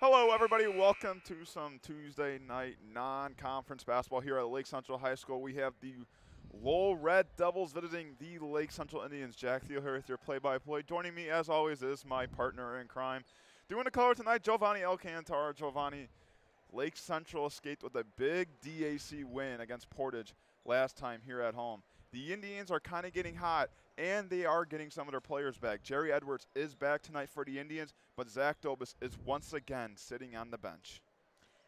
Hello, everybody. Welcome to some Tuesday night non-conference basketball here at Lake Central High School. We have the Lowell Red Devils visiting the Lake Central Indians. Jack Thiel here with your play-by-play. Joining me, as always, is my partner in crime. Doing the color tonight, Giovanni Alcantara. Giovanni, Lake Central escaped with a big DAC win against Portage last time here at home. The Indians are kind of getting hot, and they are getting some of their players back. Jerry Edwards is back tonight for the Indians, but Zach Dobis is once again sitting on the bench.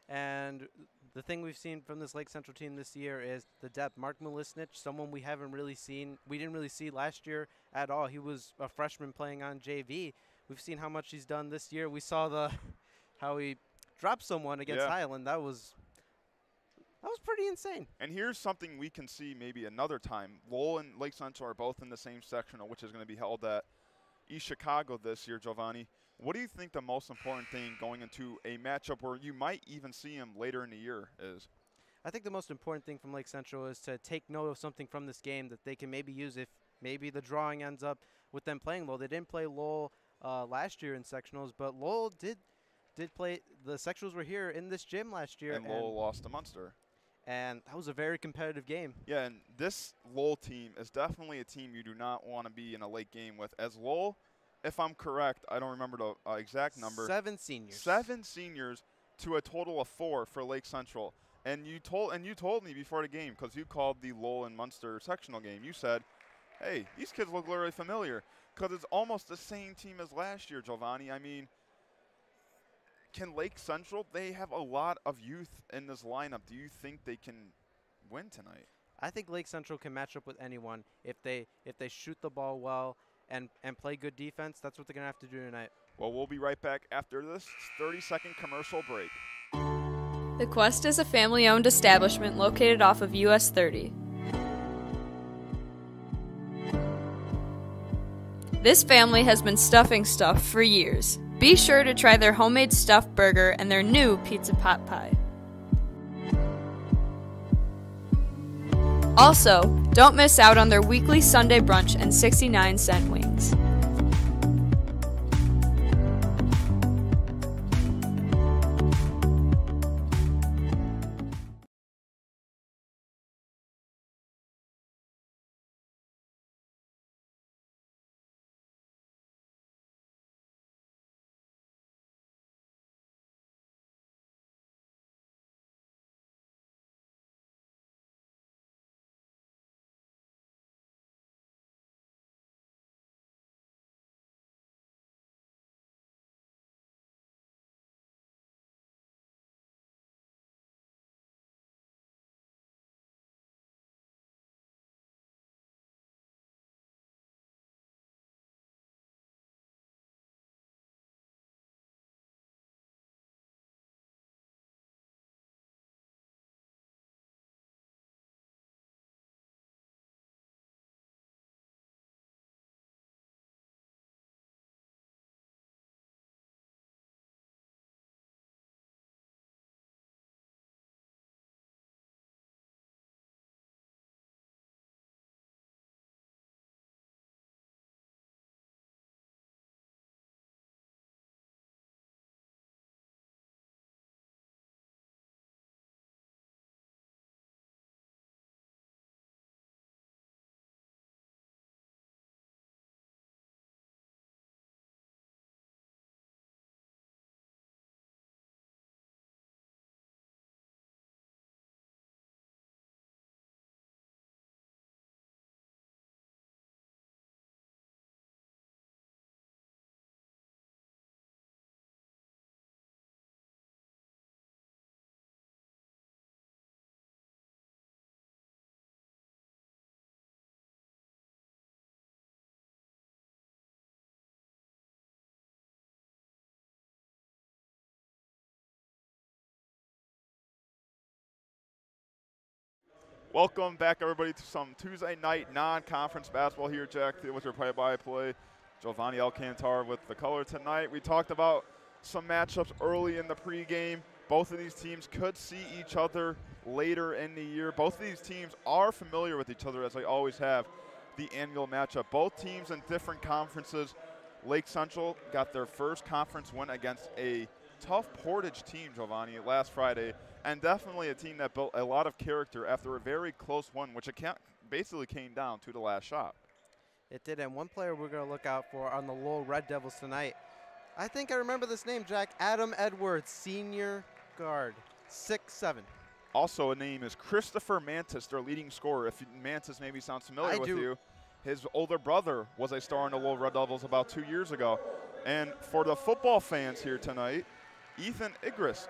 And the thing we've seen from this Lake Central team this year is the depth. Mark Melisnich, someone we didn't really see last year at all. He was a freshman playing on JV. We've seen how much he's done this year. We saw how he dropped someone against Highland. That was pretty insane. And here's something we can see maybe another time. Lowell and Lake Central are both in the same sectional, which is going to be held at East Chicago this year, Giovanni. What do you think the most important thing going into a matchup where you might even see him later in the year is? I think the most important thing from Lake Central is to take note of something from this game that they can maybe use if maybe the drawing ends up with them playing Lowell. They didn't play Lowell last year in sectionals, but Lowell did play. The sectionals were here in this gym last year. And Lowell lost to Munster. And that was a very competitive game. Yeah, and this Lowell team is definitely a team you do not want to be in a late game with. As Lowell, if I'm correct, I don't remember the exact number. 7 seniors. 7 seniors to a total of 4 for Lake Central. And you told me before the game, because you called the Lowell and Munster sectional game, you said, hey, these kids look really familiar, because it's almost the same team as last year, Giovanni. I mean, can Lake Central, they have a lot of youth in this lineup. Do you think they can win tonight? I think Lake Central can match up with anyone if they shoot the ball well and play good defense. That's what they're going to have to do tonight. Well, we'll be right back after this 30-second commercial break. The Quest is a family-owned establishment located off of US 30. This family has been stuffing stuff for years. Be sure to try their homemade stuffed burger and their new pizza pot pie. Also, don't miss out on their weekly Sunday brunch and 69-cent wings. Welcome back, everybody, to some Tuesday night non-conference basketball here. Jack Thiel with your play-by-play. Giovanni Alcantara with the color tonight. We talked about some matchups early in the pregame. Both of these teams could see each other later in the year. Both of these teams are familiar with each other, as they always have, the annual matchup. Both teams in different conferences. Lake Central got their first conference win against a tough Portage team, Giovanni, last Friday, and definitely a team that built a lot of character after a very close one, which basically came down to the last shot. It did, and one player we're going to look out for on the Lowell Red Devils tonight. I think I remember this name, Jack. Adam Edwards, senior guard, 6'7". Also, a name is Christopher Mantis, their leading scorer. If Mantis maybe sounds familiar with you, his older brother was a star in the Lowell Red Devils about 2 years ago. And for the football fans here tonight, Ethan Igris,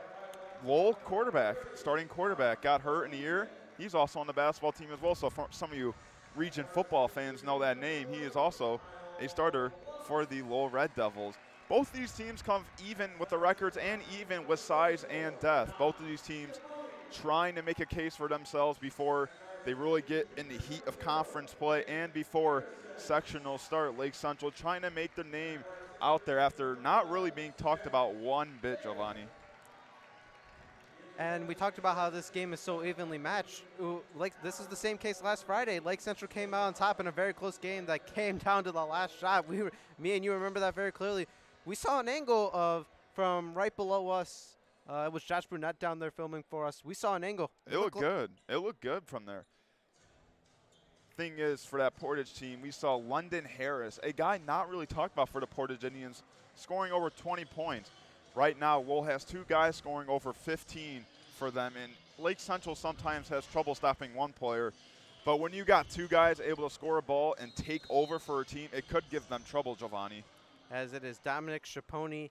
Lowell quarterback, starting quarterback, got hurt in the year. He's also on the basketball team as well. So for some of you region football fans know that name. He is also a starter for the Lowell Red Devils. Both these teams come even with the records and even with size and depth. Both of these teams trying to make a case for themselves before they really get in the heat of conference play and before sectional start. Lake Central trying to make their name out there after not really being talked about one bit, Giovanni. And we talked about how this game is so evenly matched. This is the same case last Friday. Lake Central came out on top in a very close game that came down to the last shot. Me and you remember that very clearly. We saw an angle from right below us. It was Josh Brunette down there filming for us. We saw an angle. It looked good. It looked good from there. Thing is, for that Portage team, we saw London Harris, a guy not really talked about for the Portage Indians, scoring over 20 points. Right now, Lowell has two guys scoring over 15 for them, and Lake Central sometimes has trouble stopping one player. But when you got two guys able to score a ball and take over for a team, it could give them trouble, Giovanni. As it is Dominic Schaponi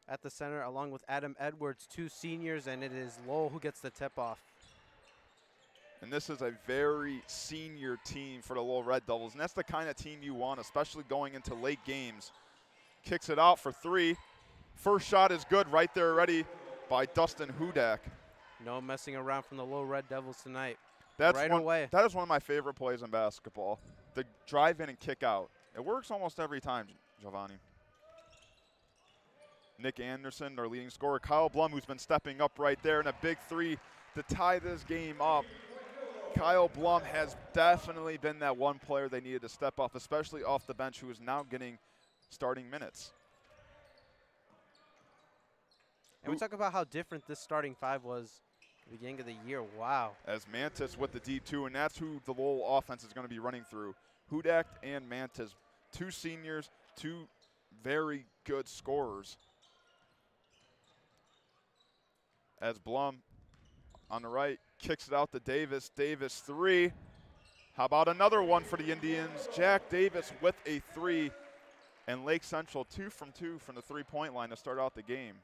at the center, along with Adam Edwards, two seniors, and it is Lowell who gets the tip-off. And this is a very senior team for the Lowell Red Devils, and that's the kind of team you want, especially going into late games. Kicks it out for three. First shot is good right there already by Dustin Hudak. No messing around from the Lowell Red Devils tonight. That's right away. That is one of my favorite plays in basketball. The drive in and kick out. It works almost every time, Giovanni. Nick Anderson, their leading scorer. Kyle Blum, who's been stepping up right there, and a big three to tie this game up. Kyle Blum has definitely been that one player they needed to step up, especially off the bench, who is now getting starting minutes. And we talk about how different this starting five was at the beginning of the year. Wow. As Mantis with the D2, and that's who the Lowell offense is going to be running through. Hudak and Mantis, two seniors, two very good scorers. As Blum on the right kicks it out to Davis. Davis three. How about another one for the Indians? Jack Davis with a three. And Lake Central 2 from 2 from the three-point line to start out the game.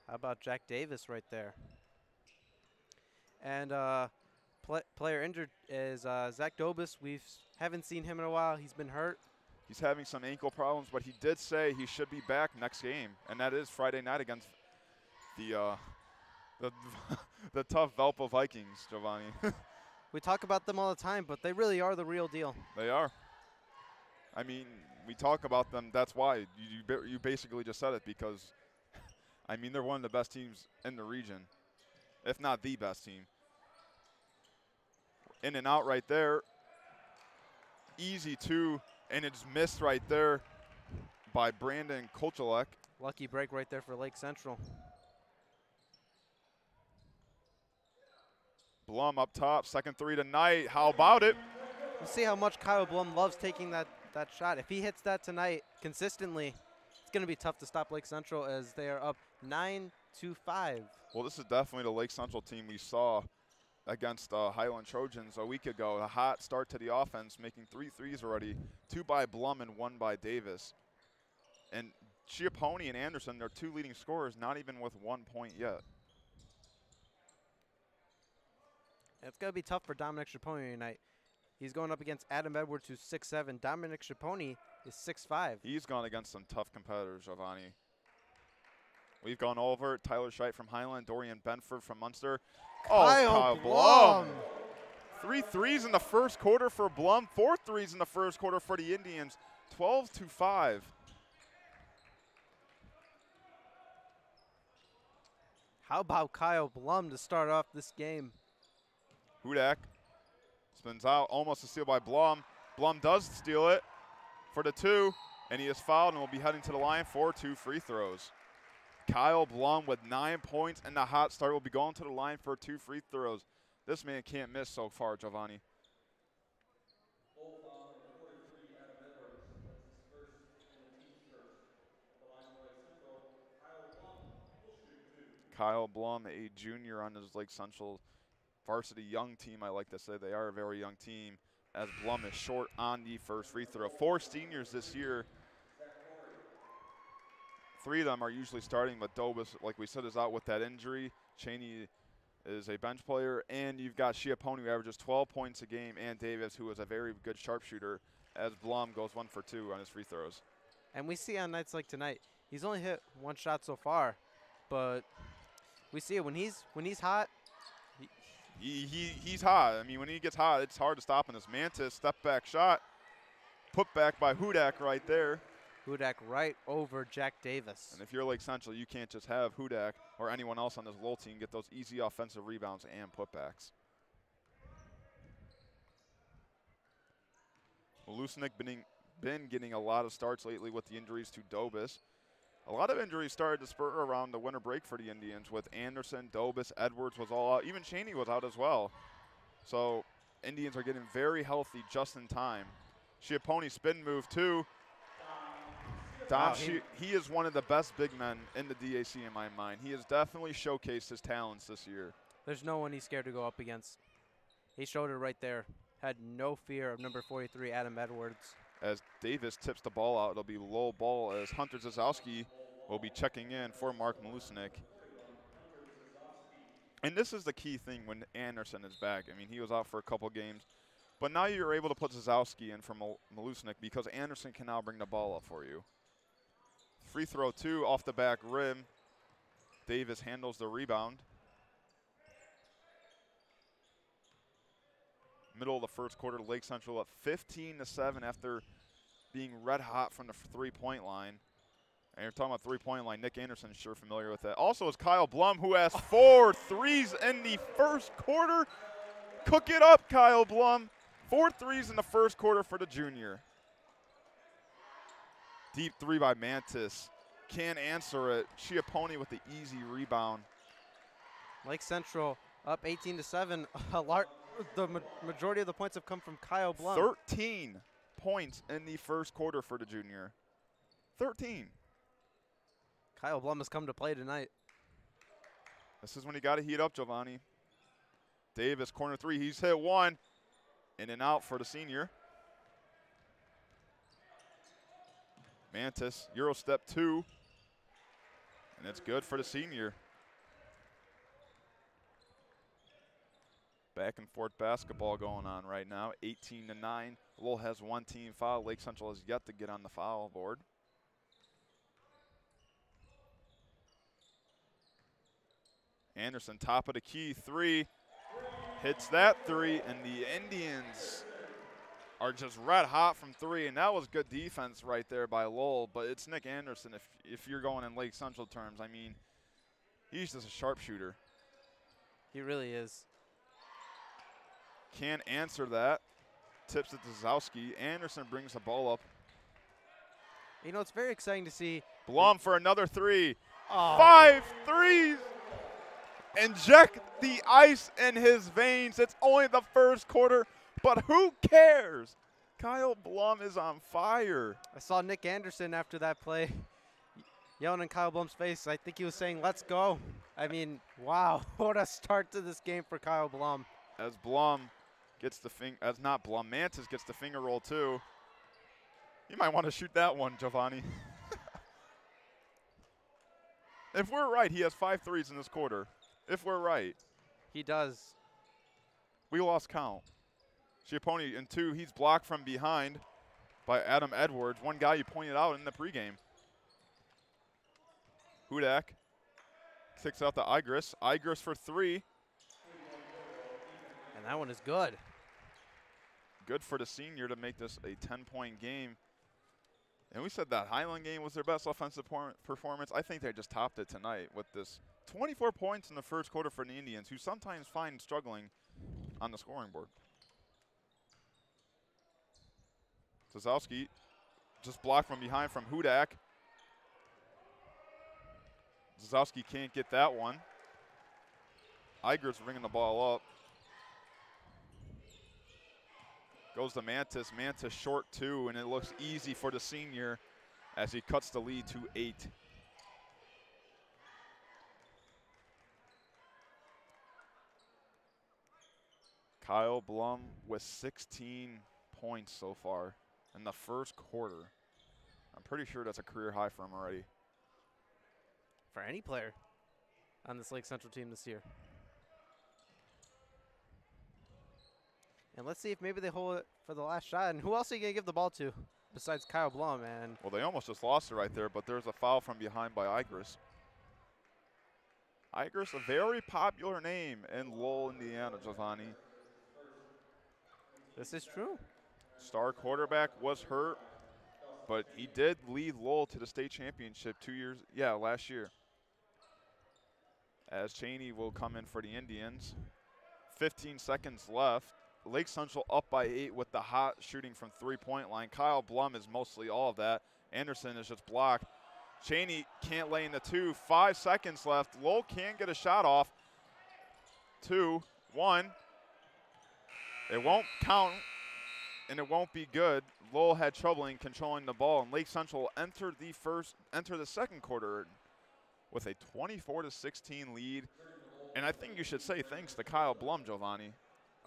How about Jack Davis right there? And player injured is Zach Dobis. We haven't seen him in a while. He's been hurt. He's having some ankle problems, but he did say he should be back next game, and that is Friday night against the tough Valpo Vikings, Giovanni. We talk about them all the time, but they really are the real deal. They are. I mean, we talk about them. That's why you basically just said it, because I mean, they're one of the best teams in the region, if not the best team. In and out right there. Easy two, and it's missed right there by Brandon Kolchalek. Lucky break right there for Lake Central. Blum up top, second three tonight. How about it? We'll see how much Kyle Blum loves taking that shot. If he hits that tonight consistently, it's going to be tough to stop Lake Central as they are up 9-5. Well, this is definitely the Lake Central team we saw against Highland Trojans a week ago. A hot start to the offense, making 3 threes already, 2 by Blum and 1 by Davis. And Chiapponi and Anderson, their 2 leading scorers, not even with 1 point yet. It's going to be tough for Dominic Chiapponi tonight. He's going up against Adam Edwards, who's 6'7". Dominic Chiapponi is 6'5". He's gone against some tough competitors, Giovanni. We've gone over Tyler Scheit from Highland, Dorian Benford from Munster. Kyle Blum. 3 threes in the first quarter for Blum, 4 threes in the first quarter for the Indians, 12-5. How about Kyle Blum to start off this game? Hudak spins out, almost a steal by Blum. Blum does steal it for the 2, and he is fouled and will be heading to the line for 2 free throws. Kyle Blum with 9 points and the hot start will be going to the line for 2 free throws. This man can't miss so far, Giovanni. Kyle Blum, a junior on his Lake Central varsity young team, I like to say. They are a very young team, as Blum is short on the first free throw. 4 seniors this year. 3 of them are usually starting, but Dobis, like we said, is out with that injury. Cheney is a bench player, and you've got Schiappone, who averages 12 points a game, and Davis, who is a very good sharpshooter, as Blum goes 1 for 2 on his free throws. And we see on nights like tonight, he's only hit 1 shot so far, but we see it when he's hot. He's hot. I mean, when he gets hot, it's hard to stop in this. Mantis step back shot, put back by Hudak right there. Hudak right over Jack Davis. And if you're Lake Central, you can't just have Hudak or anyone else on this Lowell team get those easy offensive rebounds and putbacks. Malusnik been getting a lot of starts lately with the injuries to Dobis. A lot of injuries started to spur around the winter break for the Indians with Anderson, Dobis, Edwards was all out. Even Cheney was out as well. So Indians are getting very healthy just in time. Schiappone spin move too. Wow, he is one of the best big men in the DAC in my mind. He has definitely showcased his talents this year. There's no one he's scared to go up against. He showed it right there. Had no fear of number 43, Adam Edwards. As Davis tips the ball out, it'll be low ball as Hunter Zazowski will be checking in for Mark Malusnik. And this is the key thing when Anderson is back. I mean, he was out for a couple games. But now you're able to put Zazowski in for Malusnik because Anderson can now bring the ball up for you. Free throw 2 off the back rim. Davis handles the rebound. Middle of the first quarter, Lake Central up 15-7 after being red hot from the 3-point line. And you're talking about 3-point line. Nick Anderson's sure familiar with that. Also is Kyle Blum, who has 4 threes in the first quarter. Cook it up, Kyle Blum. 4 threes in the first quarter for the junior. Deep 3 by Mantis. Can't answer it. Schiappone with the easy rebound. Lake Central up 18-7. The majority of the points have come from Kyle Blum. 13 points in the first quarter for the junior. 13. Kyle Blum has come to play tonight. This is when you got to heat up, Giovanni. Davis, corner 3. He's hit 1. In and out for the senior. Mantis, Euro step 2. And it's good for the senior. Back and forth basketball going on right now. 18-9. Lowell has 1 team foul. Lake Central has yet to get on the foul board. Anderson, top of the key, 3. Hits that 3, and the Indians are just red hot from 3, and that was good defense right there by Lowell, but it's Nick Anderson if you're going in Lake Central terms. I mean, he's just a sharpshooter. He really is. Can't answer that. Tips it to Zazowski. Anderson brings the ball up. You know, it's very exciting to see. Blum for another 3. Oh. 5 threes. Inject the ice in his veins. It's only the first quarter, but who cares? Kyle Blum is on fire. I saw Nick Anderson after that play yelling in Kyle Blum's face. I think he was saying, "Let's go." I mean, wow, what a start to this game for Kyle Blum. As Blum gets the Mantis gets the finger roll too. You might want to shoot that one, Giovanni. If we're right, he has 5 threes in this quarter. If we're right. He does. We lost count. Schiappone in 2, he's blocked from behind by Adam Edwards, one guy you pointed out in the pregame. Hudak kicks out to Igris. Igris for 3. And that one is good. Good for the senior to make this a 10-point game. And we said that Highland game was their best offensive performance. I think they just topped it tonight with this 24 points in the first quarter for the Indians, who sometimes find struggling on the scoring board. Zazowski just blocked from behind from Hudak. Zazowski can't get that one. Iger's ringing the ball up. Goes to Mantis. Mantis short 2, and it looks easy for the senior as he cuts the lead to 8. Kyle Blum with 16 points so far in the first quarter. I'm pretty sure that's a career high for him already. For any player on this Lake Central team this year. And let's see if maybe they hold it for the last shot. And who else are you going to give the ball to besides Kyle Blum? And well, they almost just lost it right there, but there's a foul from behind by Igris. Igris, a very popular name in Lowell, Indiana, Giovanni. This is true. Star quarterback was hurt, but he did lead Lowell to the state championship last year. As Cheney will come in for the Indians. 15 seconds left. Lake Central up by 8 with the hot shooting from three-point line. Kyle Blum is mostly all of that. Anderson is just blocked. Cheney can't lay in the 2. 5 seconds left. Lowell can get a shot off. 2, 1. It won't count, and it won't be good. Lowell had trouble in controlling the ball, and Lake Central entered the second quarter with a 24-16 lead. And I think you should say thanks to Kyle Blum, Giovanni.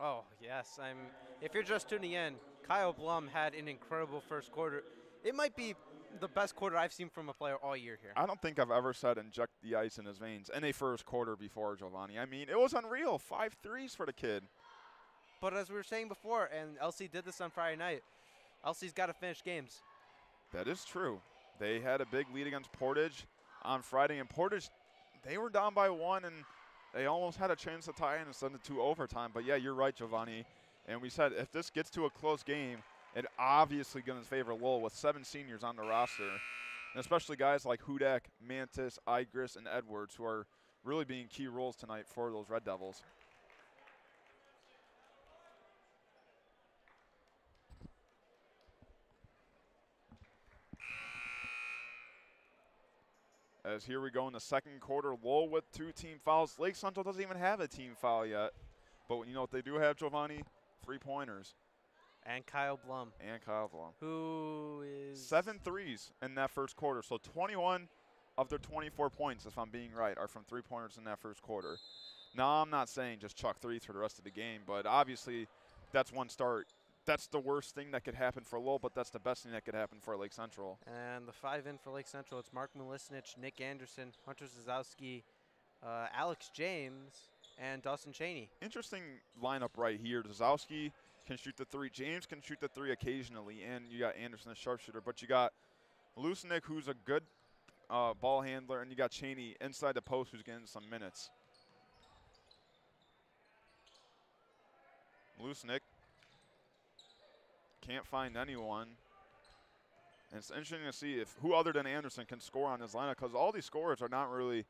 Oh, yes. If you're just tuning in, Kyle Blum had an incredible first quarter. It might be the best quarter I've seen from a player all year here. I don't think I've ever said inject the ice in his veins in a first quarter before, Giovanni. I mean, it was unreal. 5 threes for the kid. But as we were saying before, and LC did this on Friday night, LC's got to finish games. That is true. They had a big lead against Portage on Friday, and Portage, they were down by 1, and they almost had a chance to tie in and send it to overtime. But, yeah, you're right, Giovanni. And we said if this gets to a close game, it obviously going to favor Lowell with 7 seniors on the roster, and especially guys like Hudak, Mantis, Igris, and Edwards, who are really being key roles tonight for those Red Devils. As here we go in the second quarter, Lowell with 2 team fouls. Lake Central doesn't even have a team foul yet. But you know what they do have, Giovanni? 3-pointers. And Kyle Blum. Who is 7 threes in that first quarter. So 21 of their 24 points, if I'm being right, are from 3-pointers in that first quarter. Now, I'm not saying just chuck threes for the rest of the game, but obviously that's one start. That's the worst thing that could happen for Lowell, but that's the best thing that could happen for Lake Central. And the 5 in for Lake Central, it's Mark Milisnich, Nick Anderson, Hunter Zazowski, Alex James, and Dawson Cheney. Interesting lineup right here. Zazowski can shoot the 3. James can shoot the 3 occasionally, and you got Anderson, a sharpshooter. But you got Milusnik, who's a good ball handler, and you got Cheney inside the post who's getting some minutes. Milusnik can't find anyone. And it's interesting to see who other than Anderson can score on this lineup, because all these scorers are not really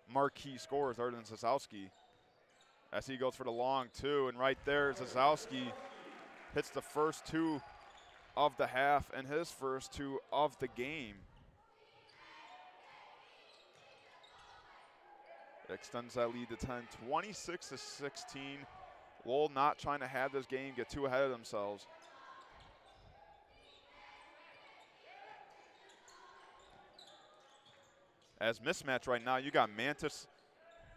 marquee scorers other than Zazowski. As he goes for the long 2, and right there, Zazowski hits the first 2 of the half and his first 2 of the game. It extends that lead to 10, 26-16. Lowell not trying to have this game get too ahead of themselves. As mismatch right now, you got Mantis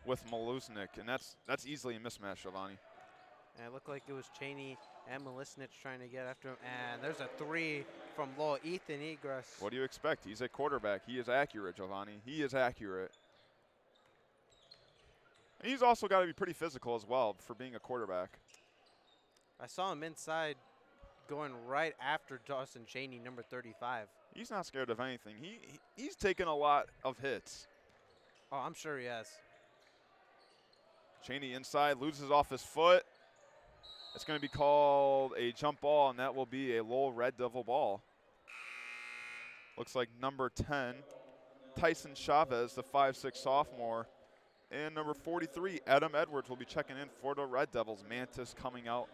with Milusnik, and that's easily a mismatch, Giovanni. And it looked like it was Cheney and Milisnich trying to get after him. And there's a 3 from Lowell, Ethan Egress. What do you expect? He's a quarterback. He is accurate, Giovanni. He is accurate. And he's also got to be pretty physical as well for being a quarterback. I saw him inside going right after Dawson Cheney, number 35. He's not scared of anything. He's taken a lot of hits. Oh, I'm sure he has. Cheney inside, loses off his foot. It's going to be called a jump ball, and that will be a Lowell Red Devil ball. Looks like number 10, Tyson Chavez, the 5'6" sophomore, and number 43, Adam Edwards, will be checking in for the Red Devils. Mantis coming out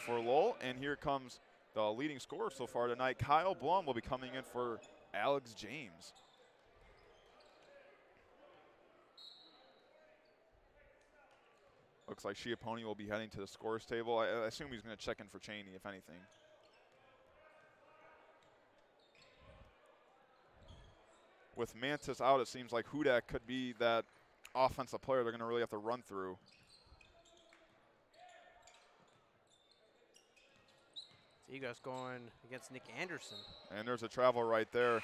for Lowell, and here comes the leading scorer so far tonight. Kyle Blum will be coming in for Alex James. Looks like Schiappone will be heading to the scores table. I assume he's going to check in for Cheney, if anything. With Mantis out, it seems like Hudak could be that offensive player they're going to really have to run through. Eagles going against Nick Anderson. And there's a travel right there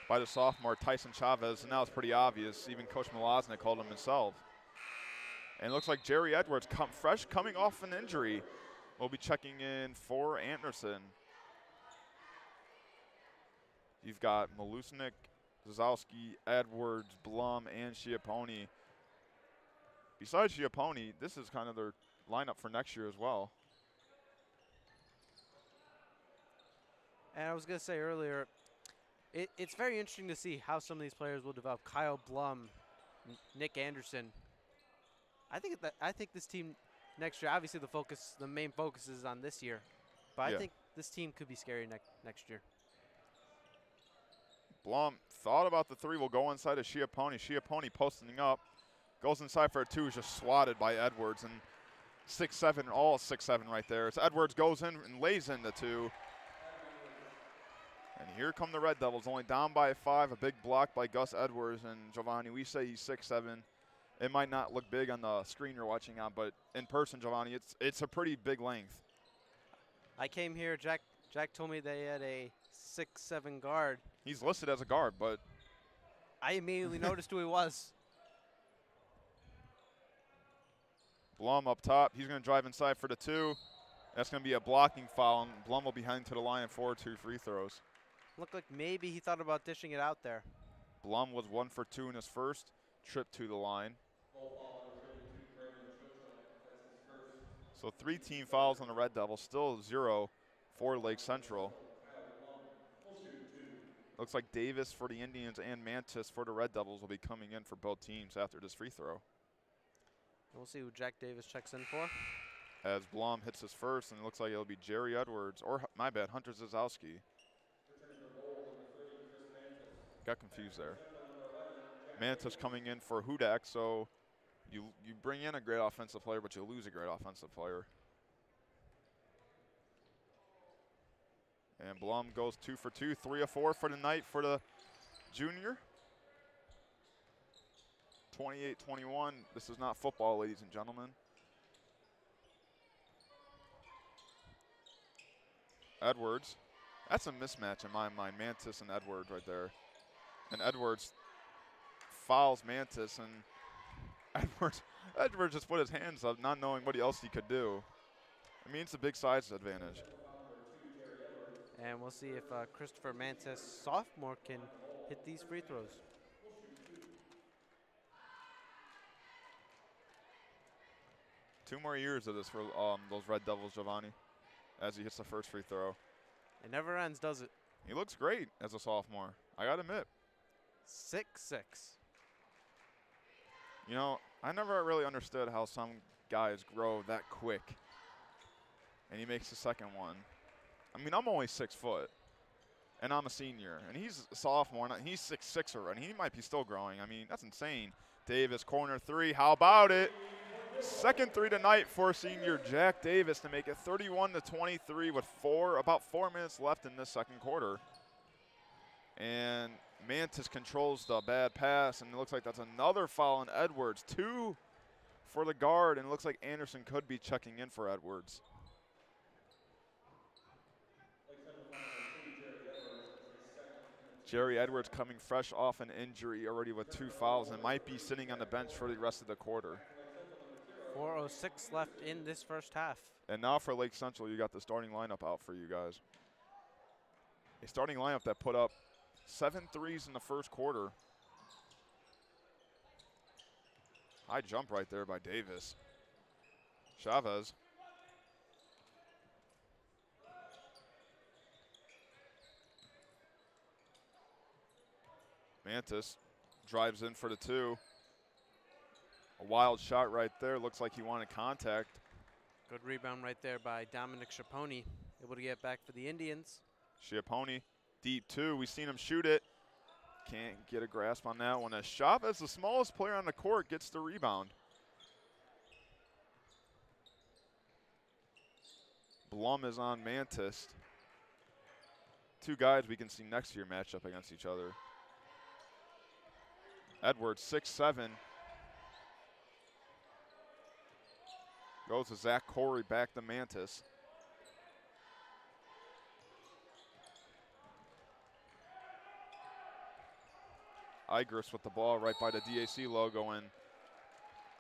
by the sophomore Tyson Chavez, and now it's pretty obvious. Even Coach Malaznik called him himself. And it looks like Jerry Edwards, coming off an injury, will be checking in for Anderson. You've got Malusnik, Zazowski, Edwards, Blum, and Schiappone. Besides Schiappone, this is kind of their lineup for next year as well. And I was going to say earlier, it's very interesting to see how some of these players will develop. Kyle Blum, Nick Anderson. I think this team next year, obviously the main focus is on this year, but I think this team could be scary next year. Blum thought about the three, will go inside of Schiappone. Schiappone posting up, goes inside for a two, is just swatted by Edwards, and 6'7", all 6'7" right there. It's Edwards goes in and lays in the two. And here come the Red Devils, only down by 5, a big block by Gus Edwards. And Giovanni, we say he's 6'7". It might not look big on the screen you're watching on, but in person, Giovanni, it's a pretty big length. I came here, Jack told me they had a 6'7" guard. He's listed as a guard, but I immediately noticed who he was. Blum up top. He's going to drive inside for the two. That's going to be a blocking foul, and Blum will be heading to the line for 2 free throws. Looked like maybe he thought about dishing it out there. Blum was 1 for 2 in his first trip to the line. So 3 team fouls on the Red Devils, still 0 for Lake Central. Looks like Davis for the Indians and Mantis for the Red Devils will be coming in for both teams after this free throw. We'll see who Jack Davis checks in for. As Blum hits his first, and it looks like it'll be Jerry Edwards, or my bad, Hunter Zazowski. Got confused there. Mantis coming in for Hudak, so you bring in a great offensive player, but you lose a great offensive player. And Blum goes 2 for 2, 3 of 4 for the night for the junior. 28-21. This is not football, ladies and gentlemen. Edwards. That's a mismatch in my mind, Mantis and Edwards right there. And Edwards fouls Mantis, and Edwards just put his hands up, not knowing what else he could do. I mean, it's a big size advantage. And we'll see if Christopher Mantis, sophomore, can hit these free throws. Two more years of this for those Red Devils, Giovanni, as he hits the first free throw. It never ends, does it? He looks great as a sophomore, I got to admit. 6'6". You know, I never really understood how some guys grow that quick. And he makes the second one. I mean, I'm only 6 foot, and I'm a senior, and he's a sophomore, and he's 6'6" already. He might be still growing. I mean, that's insane. Davis, corner 3. How about it? Second 3 tonight for senior Jack Davis to make it 31-23 with about 4 minutes left in this second quarter. And Mantis controls the bad pass, and it looks like that's another foul on Edwards. 2 for the guard, and it looks like Anderson could be checking in for Edwards. Jerry Edwards coming fresh off an injury already with 2 fouls and might be sitting on the bench for the rest of the quarter. 4:06 left in this first half. And now for Lake Central, you got the starting lineup out for you guys. A starting lineup that put up 7 threes in the first quarter. High jump right there by Davis. Chavez. Mantis drives in for the 2. A wild shot right there. Looks like he wanted contact. Good rebound right there by Dominic Schiappone. Able to get back for the Indians. Schiappone, deep 2. We've seen him shoot it. Can't get a grasp on that one. As Chavez, the smallest player on the court, gets the rebound. Blum is on Mantis. Two guys we can see next year match up against each other. Edwards, 6'7". Goes to Zach Corey, back to Mantis. Igris with the ball right by the DAC logo, and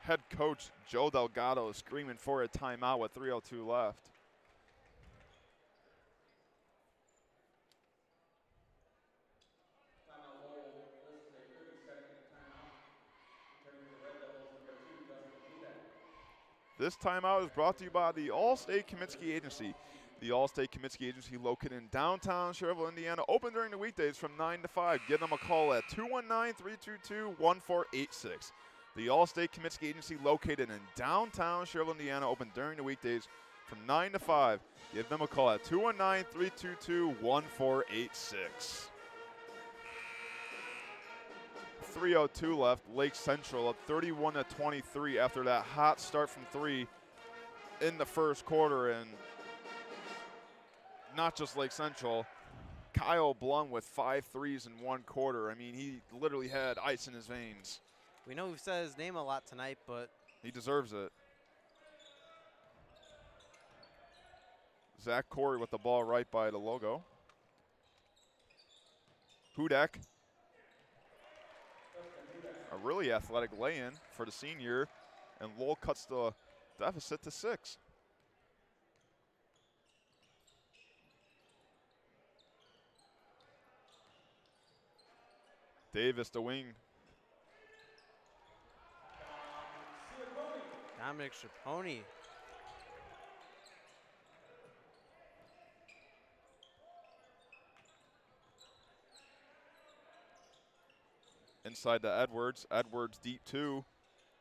head coach Joe Delgado is screaming for a timeout with 3:02 left. Timeout Lowell. This is a 30-second timeout. Returning for the Red Devils, number 2, Justin Hudak. This timeout is brought to you by the Allstate Kaminsky Agency. The Allstate Kaminsky Agency, located in downtown Schererville, Indiana, open during the weekdays from 9 to 5. Give them a call at 219-322-1486. The Allstate Kaminsky Agency, located in downtown Schererville, Indiana, open during the weekdays from 9 to 5. Give them a call at 219-322-1486. 3:02 left. Lake Central up 31-23 after that hot start from three in the first quarter. And not just Lake Central, Kyle Blum with 5 threes in one quarter. I mean, he literally had ice in his veins. We know we've said his name a lot tonight, but He deserves it. Zach Corey with the ball right by the logo. Hudak. A really athletic lay-in for the senior, and Lowell cuts the deficit to 6. Davis, the wing. Dominic Schiappone. Inside to Edwards. Edwards deep 2.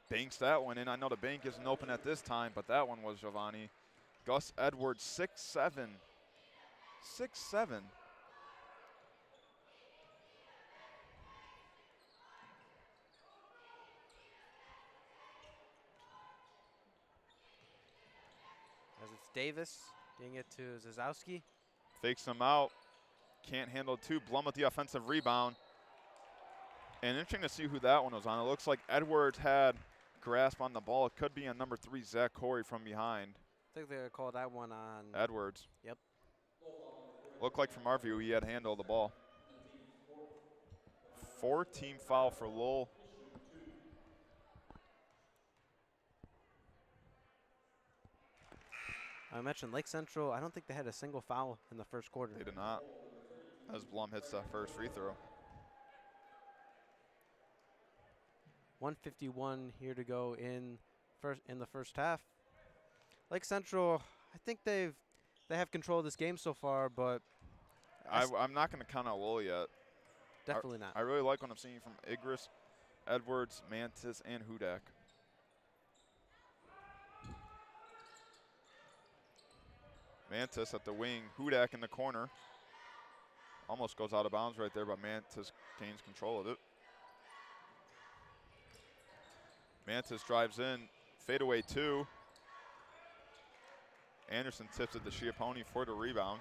Banks that one in. I know the bank isn't open at this time, but that one was Giovanni. Gus Edwards, 6'7". 6'7". As it's Davis getting it to Zazowski. Fakes him out. Can't handle 2. Blum with the offensive rebound. And interesting to see who that one was on. It looks like Edwards had grasp on the ball. It could be on number 3, Zach Corey, from behind. I think they're going to call that one on Edwards. Yep. Looked like from our view he had handle of the ball. 4-team foul for Lowell. I mentioned Lake Central. I don't think they had a single foul in the first quarter. They did not, as Blum hits that first free throw. 1:51 here to go in the first half. Lake Central, I think they have control of this game so far, but I'm not going to count out Lowell yet. definitely not. I really like what I'm seeing from Igris, Edwards, Mantis, and Hudak. Mantis at the wing, Hudak in the corner. Almost goes out of bounds right there, but Mantis gains control of it. Mantis drives in, fadeaway 2. Anderson tips it to Schiappone for the rebound.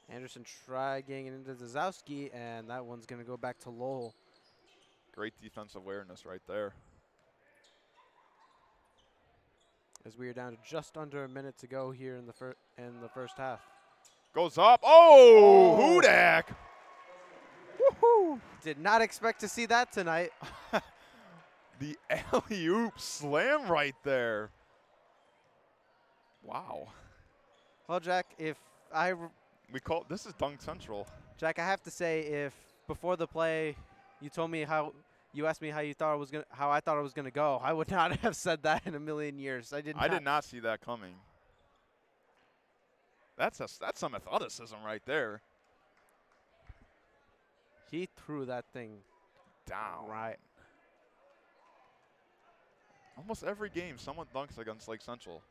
Anderson tried getting it into Zazowski, and that one's going to go back to Lowell. Great defensive awareness right there. As we are down to just under a minute to go here in the first half. Goes up. Oh, Hudak. Woohoo. Did not expect to see that tonight. The alley-oop slam right there. Wow. Well, Jack, this is Dunk Central. Jack, I have to say, if before the play you told me you asked me how I thought it was gonna go, I would not have said that in a million years. I did not see that coming. That's some athleticism right there. He threw that thing down. Right. Almost every game, someone dunks against Lake Central.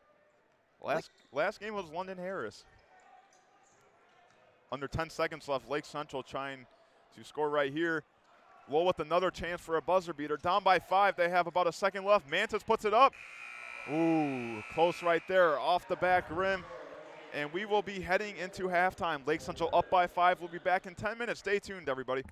Last game was London Harris. under 10 seconds left. Lake Central trying to score right here. Lowell with another chance for a buzzer beater. Down by 5. They have about a second left. Mantis puts it up. Ooh, close right there off the back rim. And we will be heading into halftime. Lake Central up by 5. We'll be back in 10 minutes. Stay tuned, everybody.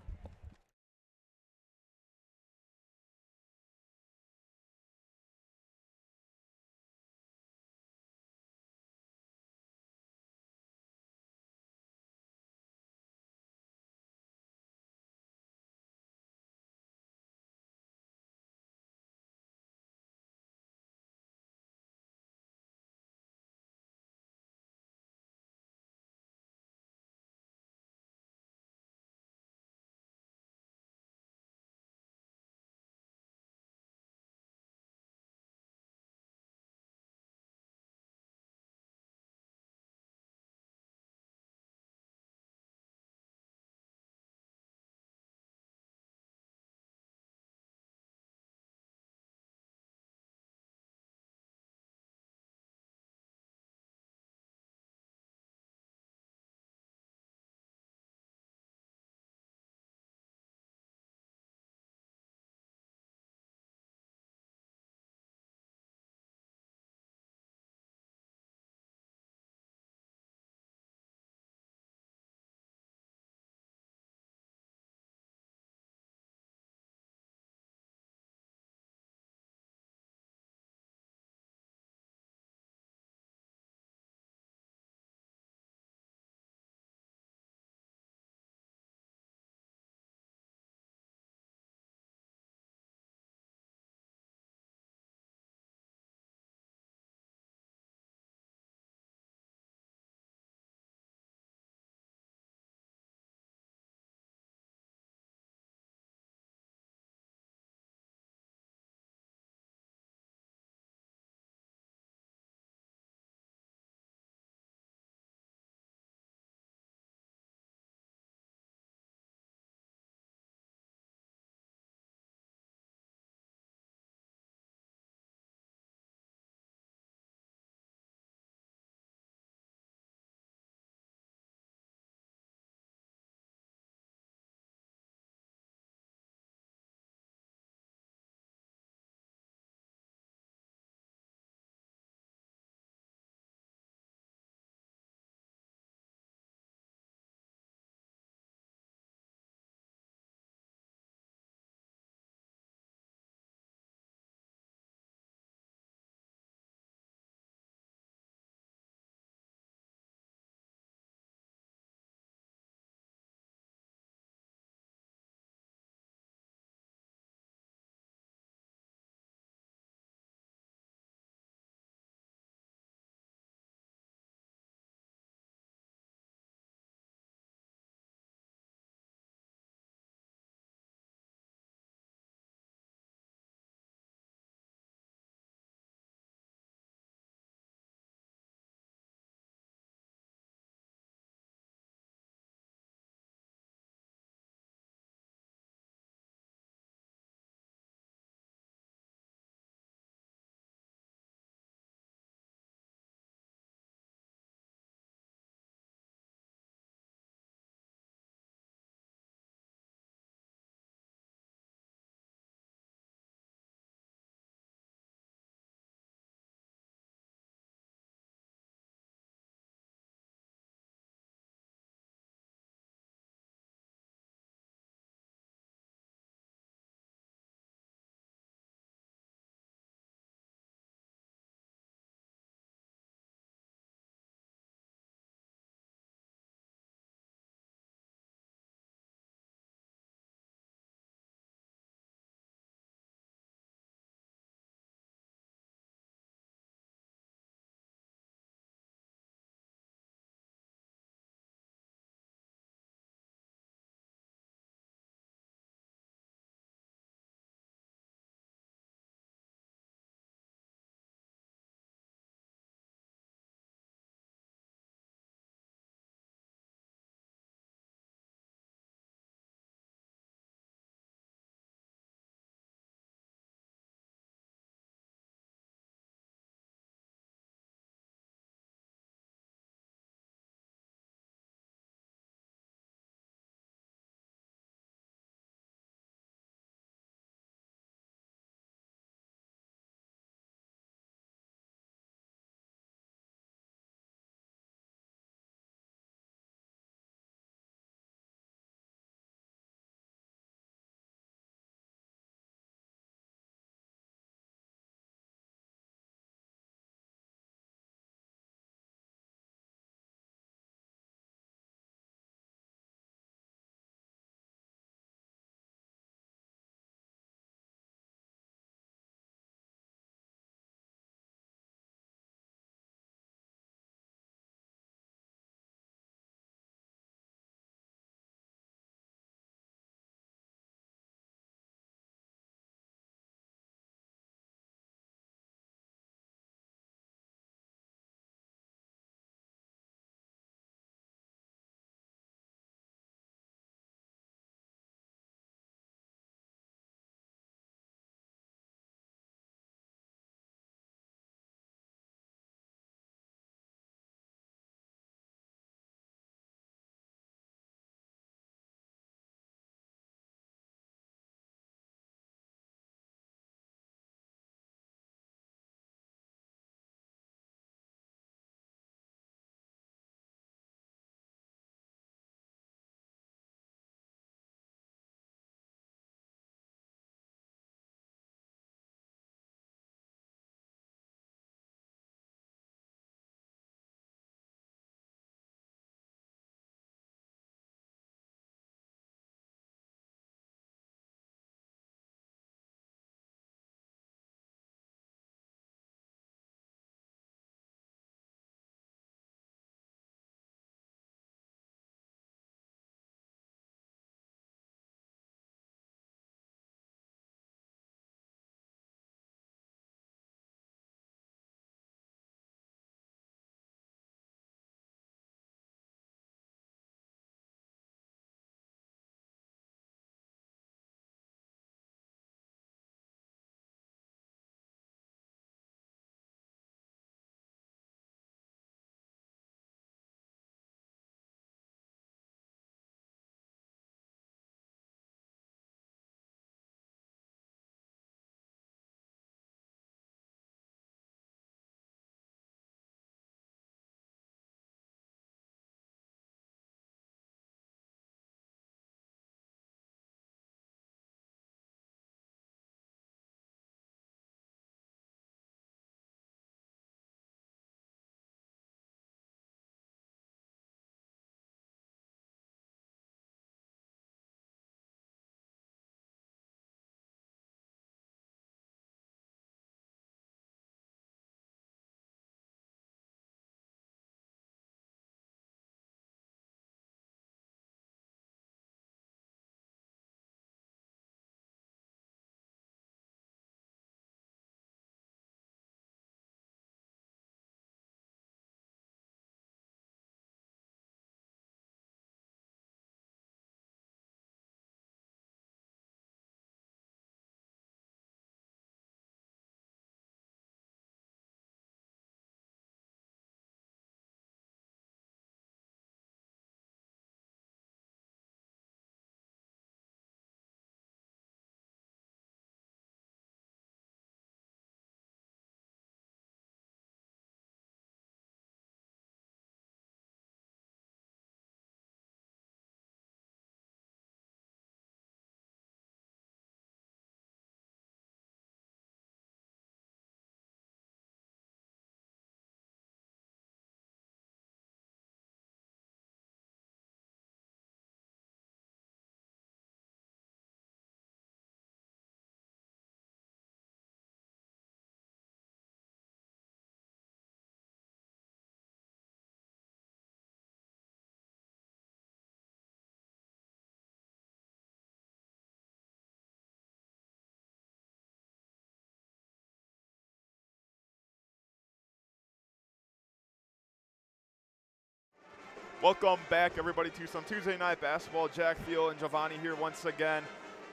Welcome back, everybody, to some Tuesday night basketball. Jack Thiel and Giovanni here once again.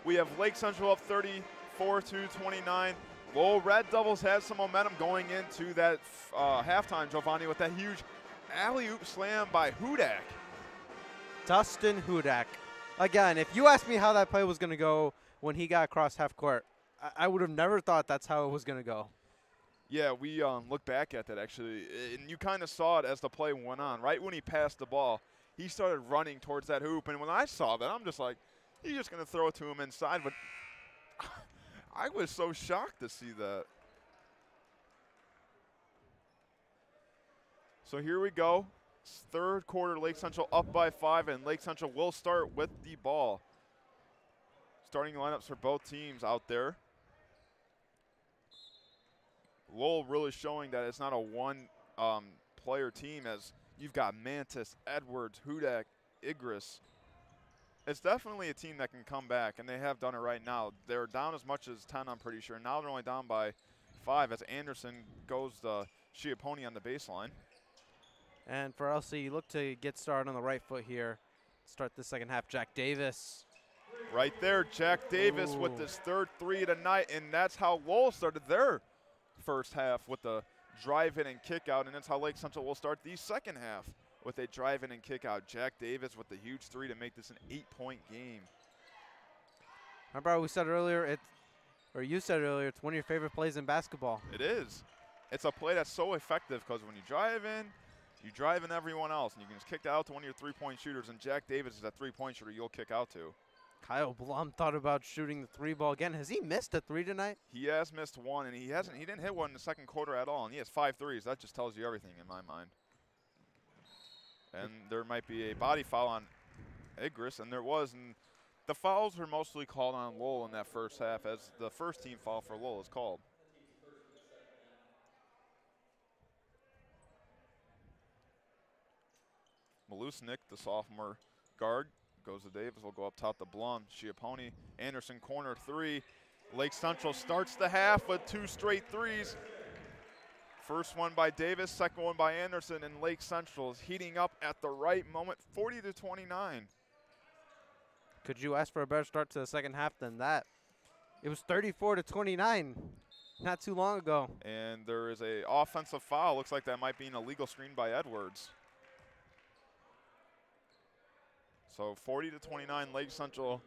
We have Lake Central up 34-29. Lowell Red Devils have some momentum going into that halftime, Giovanni, with that huge alley-oop slam by Hudak. Dustin Hudak. Again, if you asked me how that play was going to go when he got across half court, I would have never thought that's how it was going to go. Yeah, we looked back at that, actually, and you kind of saw it as the play went on. Right when he passed the ball, he started running towards that hoop, and when I saw that, I'm just like, he's just going to throw it to him inside, but I was so shocked to see that. So here we go. Third quarter, Lake Central up by 5, and Lake Central will start with the ball. Starting lineups for both teams out there. Lowell really showing that it's not a one-player team, as you've got Mantis, Edwards, Hudak, Igris. It's definitely a team that can come back, and they have done it right now. They're down as much as 10, I'm pretty sure. Now they're only down by 5 as Anderson goes the Schiappone on the baseline. And for LC, you look to get started on the right foot here. Start the second half. Jack Davis. Right there, Jack Davis with his third three of the night, and that's how Lowell started their first half with the drive-in and kick-out, and that's how Lake Central will start the second half with a drive-in and kick-out. Jack Davis with the huge three to make this an 8-point game. Remember how we said earlier, you said earlier, it's one of your favorite plays in basketball. It is. It's a play that's so effective because when you drive in everyone else, and you can just kick that out to one of your three-point shooters, and Jack Davis is that three-point shooter you'll kick out to. Kyle Blum thought about shooting the three ball again. Has he missed a three tonight? He has missed one, and he didn't hit one in the second quarter at all, and he has 5 threes. That just tells you everything in my mind. And there might be a body foul on Igris, and there was, and the fouls were mostly called on Lowell in that first half, as the first team foul for Lowell is called. Malusnik, the sophomore guard, goes to Davis, will go up top to Blum. Schiappone, Anderson corner three. Lake Central starts the half with 2 straight threes. First one by Davis, second one by Anderson, and Lake Central is heating up at the right moment, 40-29. Could you ask for a better start to the second half than that? It was 34-29 not too long ago. And there is a offensive foul. Looks like that might be an illegal screen by Edwards. So 40-29, Lake Central.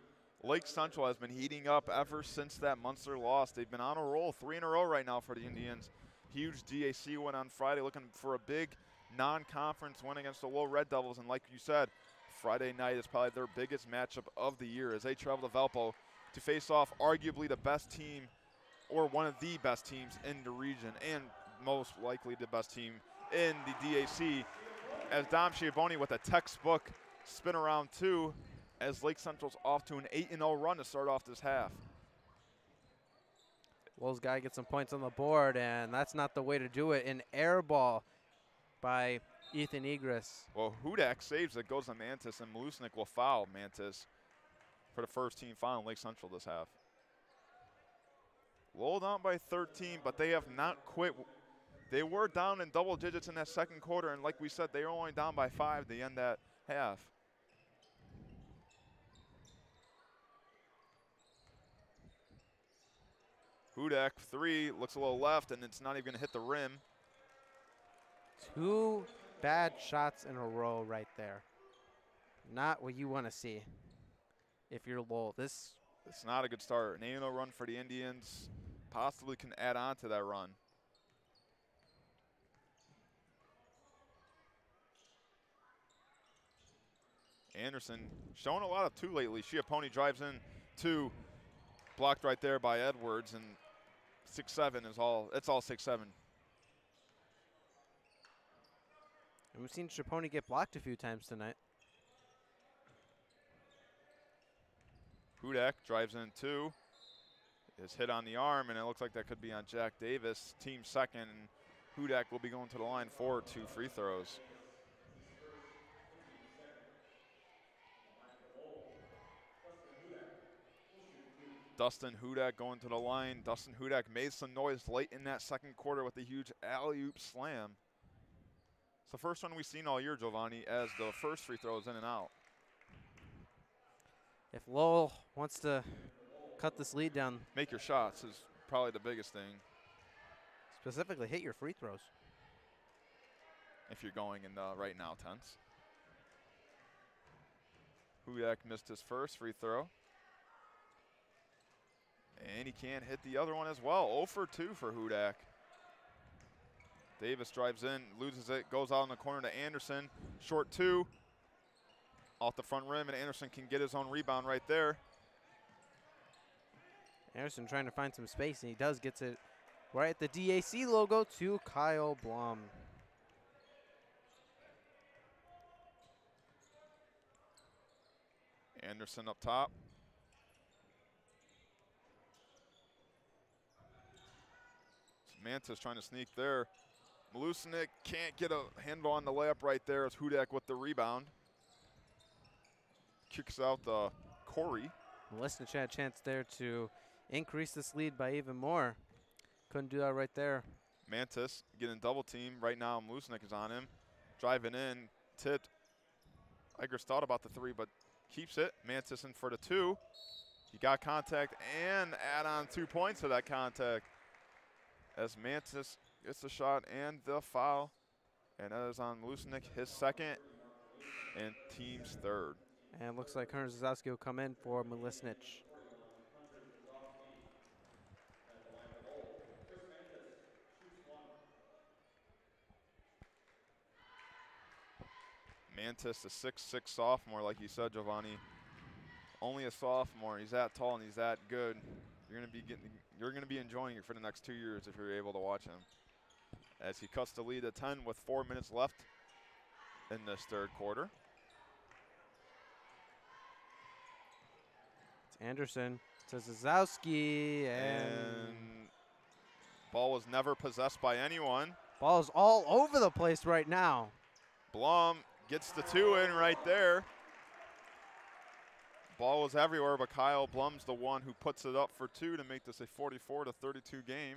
Lake Central has been heating up ever since that Munster loss. They've been on a roll, 3 in a row right now for the Indians. Huge DAC win on Friday, looking for a big non-conference win against the Lowell Red Devils. And like you said, Friday night is probably their biggest matchup of the year as they travel to Valpo to face off arguably the best team, or one of the best teams in the region, and most likely the best team in the DAC, as Dom Schiappone with a textbook spin around 2, as Lake Central's off to an 8-0 run to start off this half. Lowell's got to get some points on the board, and that's not the way to do it. An air ball by Ethan Igris. Well, Hudak saves it, goes to Mantis, and Malusnik will foul Mantis for the first team foul in Lake Central this half. Lowell down by 13, but they have not quit. They were down in double digits in that second quarter, and like we said, they were only down by 5 to end that half. Hudak, 3, looks a little left, and it's not even going to hit the rim. 2 bad shots in a row right there. Not what you want to see if you're Lowell. It's not a good start. An 8-0 run for the Indians. Possibly can add on to that run. Anderson showing a lot of 2 lately. Schiappone drives in 2. Blocked right there by Edwards, and 6-7 is all. It's all 6-7. And we've seen Schiappone get blocked a few times tonight. Hudak drives in 2. Is hit on the arm, and it looks like that could be on Jack Davis, team second. And Hudak will be going to the line for 2 free throws. Dustin Hudak going to the line. Dustin Hudak made some noise late in that second quarter with a huge alley-oop slam. It's the first one we've seen all year, Giovanni, as the first free throw is in and out. If Lowell wants to cut this lead down, Make your shots is probably the biggest thing specifically hit your free throws. if you're going in the right now tense. Hudak missed his first free throw. And he can't hit the other one as well. 0 for 2 for Hudak. Davis drives in, loses it, goes out in the corner to Anderson. Short 2. Off the front rim, and Anderson can get his own rebound right there. Anderson trying to find some space, and he does, gets it right at the DAC logo to Kyle Blum. Anderson up top. Mantis trying to sneak there. Malusnik can't get a handle on the layup right there as Hudak with the rebound. Kicks out the Corey. Melissnich had a chance there to increase this lead by even more. Couldn't do that right there. Mantis getting double team. Right now, Malusnik is on him. Driving in, tipped. Igers thought about the 3, but keeps it. Mantis in for the 2. He got contact and add on 2 points to that contact as Mantis gets the shot and the foul. And that is on Malusnik, his second and team's third. And it looks like Hunter Zazowski will come in for Melissnich. Mantis, the 6'6" sophomore, like you said, Giovanni. Only a sophomore. He's that tall and he's that good. You're gonna be enjoying it for the next 2 years if you're able to watch him. As he cuts the lead to 10 with 4 minutes left in this third quarter. It's Anderson to Zazowski, and ball was never possessed by anyone. ball is all over the place right now. Blum gets the 2 in right there. Ball was everywhere, but Kyle Blum's the one who puts it up for 2 to make this a 44-32 game.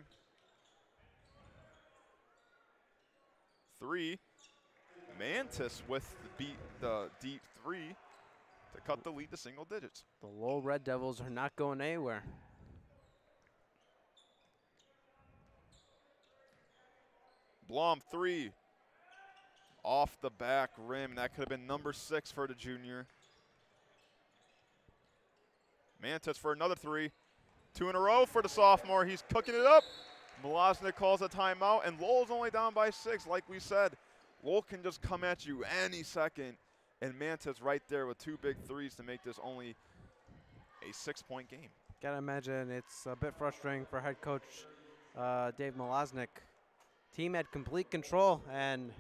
3. Mantis with the deep 3 to cut the lead to single digits. The Lowell Red Devils are not going anywhere. Blum 3. Off the back rim. That could have been number 6 for the junior. Mantis for another 3. 2 in a row for the sophomore. He's cooking it up. Melosnik calls a timeout, and Lowell's only down by 6. Like we said, Lowell can just come at you any second, and Mantis right there with 2 big threes to make this only a 6-point game. Gotta imagine it's a bit frustrating for head coach Dave Melosnik. Team had complete control, and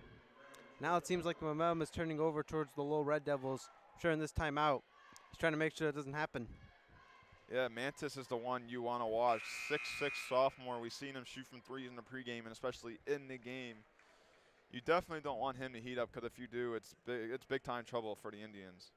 now it seems like the momentum is turning over towards the Lowell Red Devils. I'm sure in this timeout, he's trying to make sure it doesn't happen. Yeah, Mantis is the one you want to watch. 6'6" sophomore. We've seen him shoot from 3 in the pregame and especially in the game. You definitely don't want him to heat up because if you do, it's big time trouble for the Indians.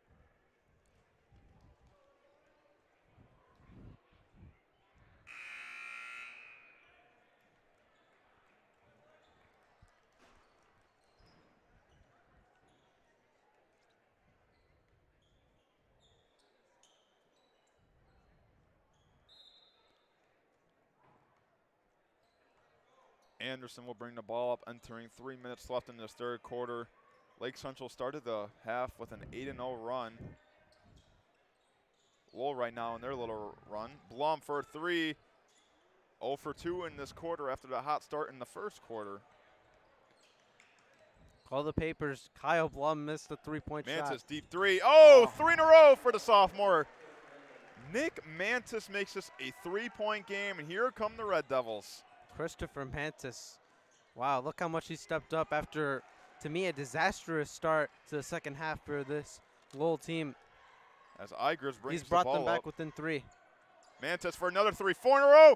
Anderson will bring the ball up, entering 3 minutes left in this third quarter. Lake Central started the half with an 8-0 run. Lowell right now in their little run. Blum for 3. 0 for 2 in this quarter after the hot start in the first quarter. Call the papers. Kyle Blum missed the 3-point shot. Mantis deep 3. Oh, 3 in a row for the sophomore. Nick Mantis makes this a 3-point game, and here come the Red Devils. Christopher Mantis. Wow, look how much he stepped up after, to me, a disastrous start to the second half for this Lowell team. As Igers brings He's brought the ball them back up. within 3. Mantis for another 3. 4 in a row.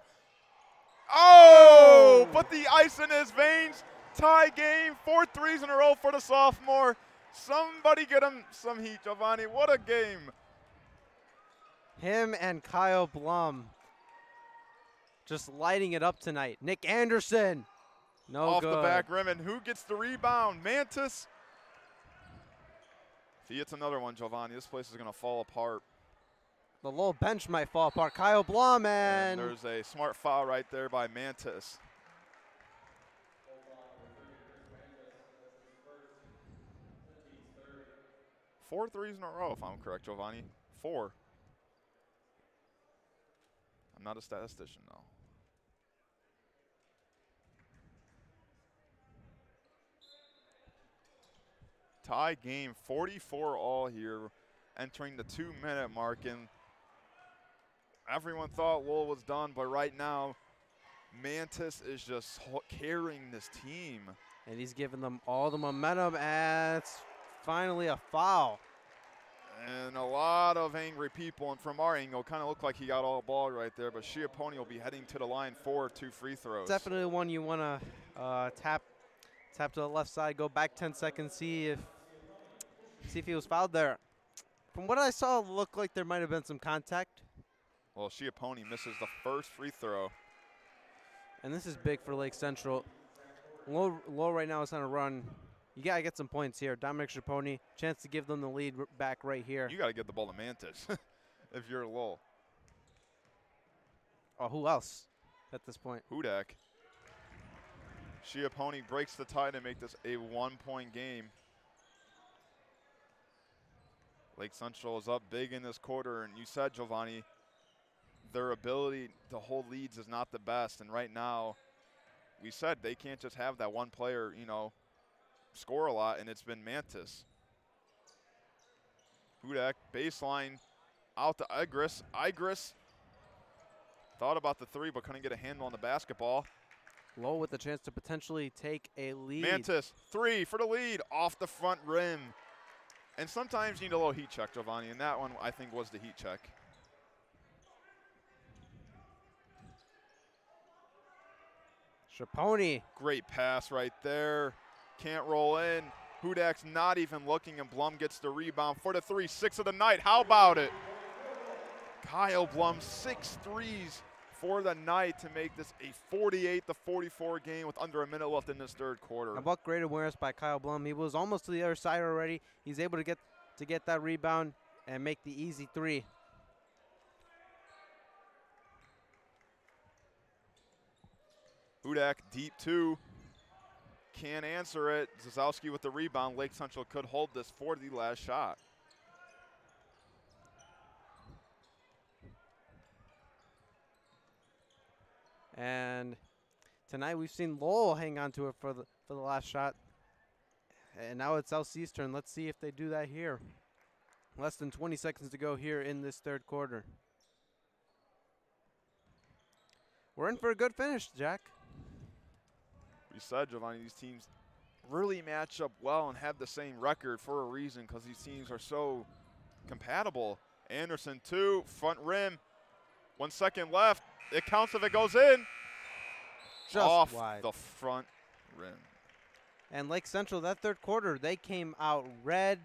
Oh, put the ice in his veins. Tie game. 4 threes in a row for the sophomore. Somebody get him some heat, Giovanni. What a game. Him and Kyle Blum just lighting it up tonight. Nick Anderson No off good. the back rim, and who gets the rebound? Mantis. If he hits another one, Giovanni, this place is going to fall apart. The Lowell bench might fall apart. Kyle Blum, And and there's a smart foul right there by Mantis. Four threes in a row, if I'm correct, Giovanni. 4. I'm not a statistician, though. Tie game, 44 all here, entering the 2-minute mark, and everyone thought Lowell was done, but right now, Mantis is just carrying this team. and he's giving them all the momentum, and it's finally a foul. And a lot of angry people, and from our angle, kind of looked like he got all ball right there, but Schiappone will be heading to the line for 2 free throws. Definitely one you want to tap to the left side, go back 10 seconds, see if he was fouled there. From what I saw, it looked like there might have been some contact. Well, Schiappone misses the first free throw. And this is big for Lake Central. Lowell right now is on a run. You got to get some points here. Dominic Schiappone, chance to give them the lead back right here. You got to get the ball to Mantis if you're Lowell. Oh, who else at this point? Hudak. Schiappone breaks the tie to make this a 1-point game. Lake Central is up big in this quarter, and you said, Giovanni, their ability to hold leads is not the best, and right now, we said they can't just have that one player, you know, score a lot, and it's been Mantis. Hudak, baseline, out to Igris. Igris thought about the 3, but couldn't get a handle on the basketball. Lowell with a chance to potentially take a lead. Mantis, 3 for the lead, off the front rim. And sometimes you need a little heat check, Giovanni, and that one I think was the heat check. Schiappone. Great pass right there. Can't roll in. Hudak's not even looking, and Blum gets the rebound for the 3. 6 of the night. How about it? Kyle Blum, 6 threes for the night to make this a 48-44 game with under a minute left in this third quarter. About great awareness by Kyle Blum. He was almost to the other side already. He's able to get that rebound and make the easy 3. Hudak deep 2. Can't answer it. Zazowski with the rebound. Lake Central could hold this for the last shot. And tonight we've seen Lowell hang on to it for the last shot. And now it's Southeastern. Let's see if they do that here. Less than 20 seconds to go here in this third quarter. We're in for a good finish, Jack. We said, Giovanni, these teams really match up well and have the same record for a reason because these teams are so compatible. Anderson, 2, front rim. 1 second left. It counts if it goes in. Just off wide. the front rim. And Lake Central, that third quarter, they came out red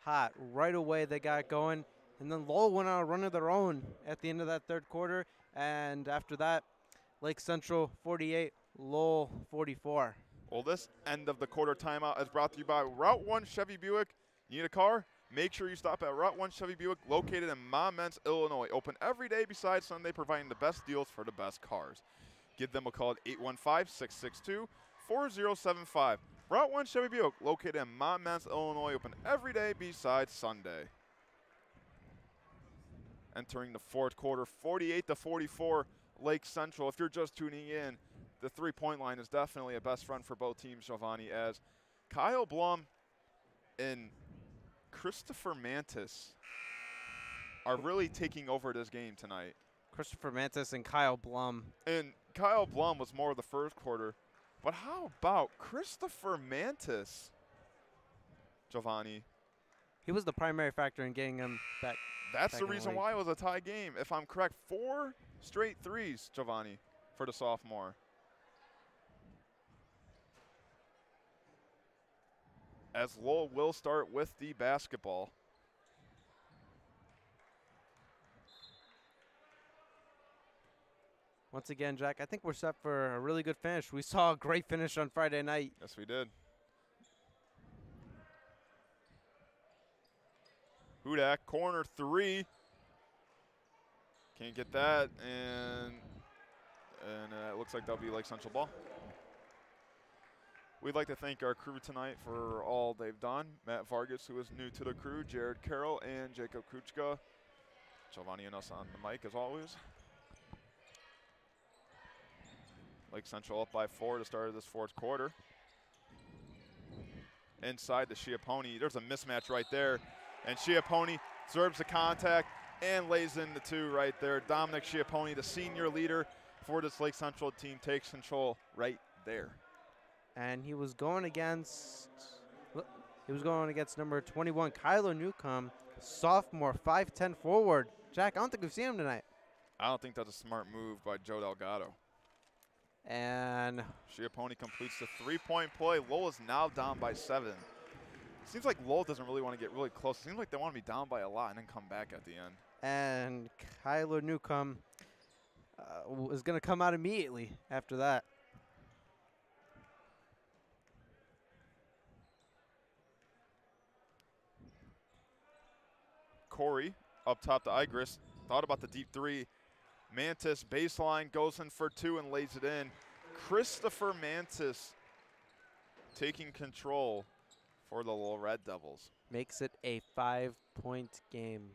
hot. Right away they got going. And then Lowell went on a run of their own at the end of that third quarter. And after that, Lake Central 48, Lowell 44. Well, this end of the quarter timeout is brought to you by Route 1 Chevy Buick. Need a car? Make sure you stop at Route 1 Chevy Buick, located in Monmouth, Illinois. Open every day besides Sunday, providing the best deals for the best cars. Give them a call at 815-662-4075. Route 1 Chevy Buick, located in Monmouth, Illinois. Open every day besides Sunday. Entering the fourth quarter, 48-44, Lake Central. If you're just tuning in, the three-point line is definitely a best friend for both teams, Giovanni, as Kyle Blum and Christopher Mantis are really taking over this game tonight. Christopher Mantis and Kyle Blum. And Kyle Blum was more of the first quarter. But how about Christopher Mantis, Giovanni? He was the primary factor in getting him back. That's back the in the reason league. why it was a tie game. If I'm correct, 4 straight threes, Giovanni, for the sophomore. As Lowell will start with the basketball. Once again, Jack, I think we're set for a really good finish. We saw a great finish on Friday night. Yes, we did. Hudak, corner 3. Can't get that, and it looks like that'll be Lake Central ball. We'd like to thank our crew tonight for all they've done. Matt Vargas, who is new to the crew, Jared Carroll, and Jacob Kuchka. Giovanni and us on the mic, as always. Lake Central up by 4 to start this fourth quarter. Inside the Schiappone, there's a mismatch right there. And Schiappone observes the contact and lays in the 2 right there. Dominic Schiappone, the senior leader for this Lake Central team, takes control right there. And he was going against number 21, Kyler Newcomb, sophomore, 5'10" forward. Jack, I don't think we've seen him tonight. I don't think that's a smart move by Joe Delgado. And Schiappone completes the 3-point play. Lowell is now down by 7. Seems like Lowell doesn't really want to get really close. It seems like they want to be down by a lot and then come back at the end. And Kyler Newcomb is going to come out immediately after that. Corey up top to Igris. Thought about the deep 3. Mantis baseline goes in for 2 and lays it in. Christopher Mantis taking control for the Lowell Red Devils. Makes it a 5-point game.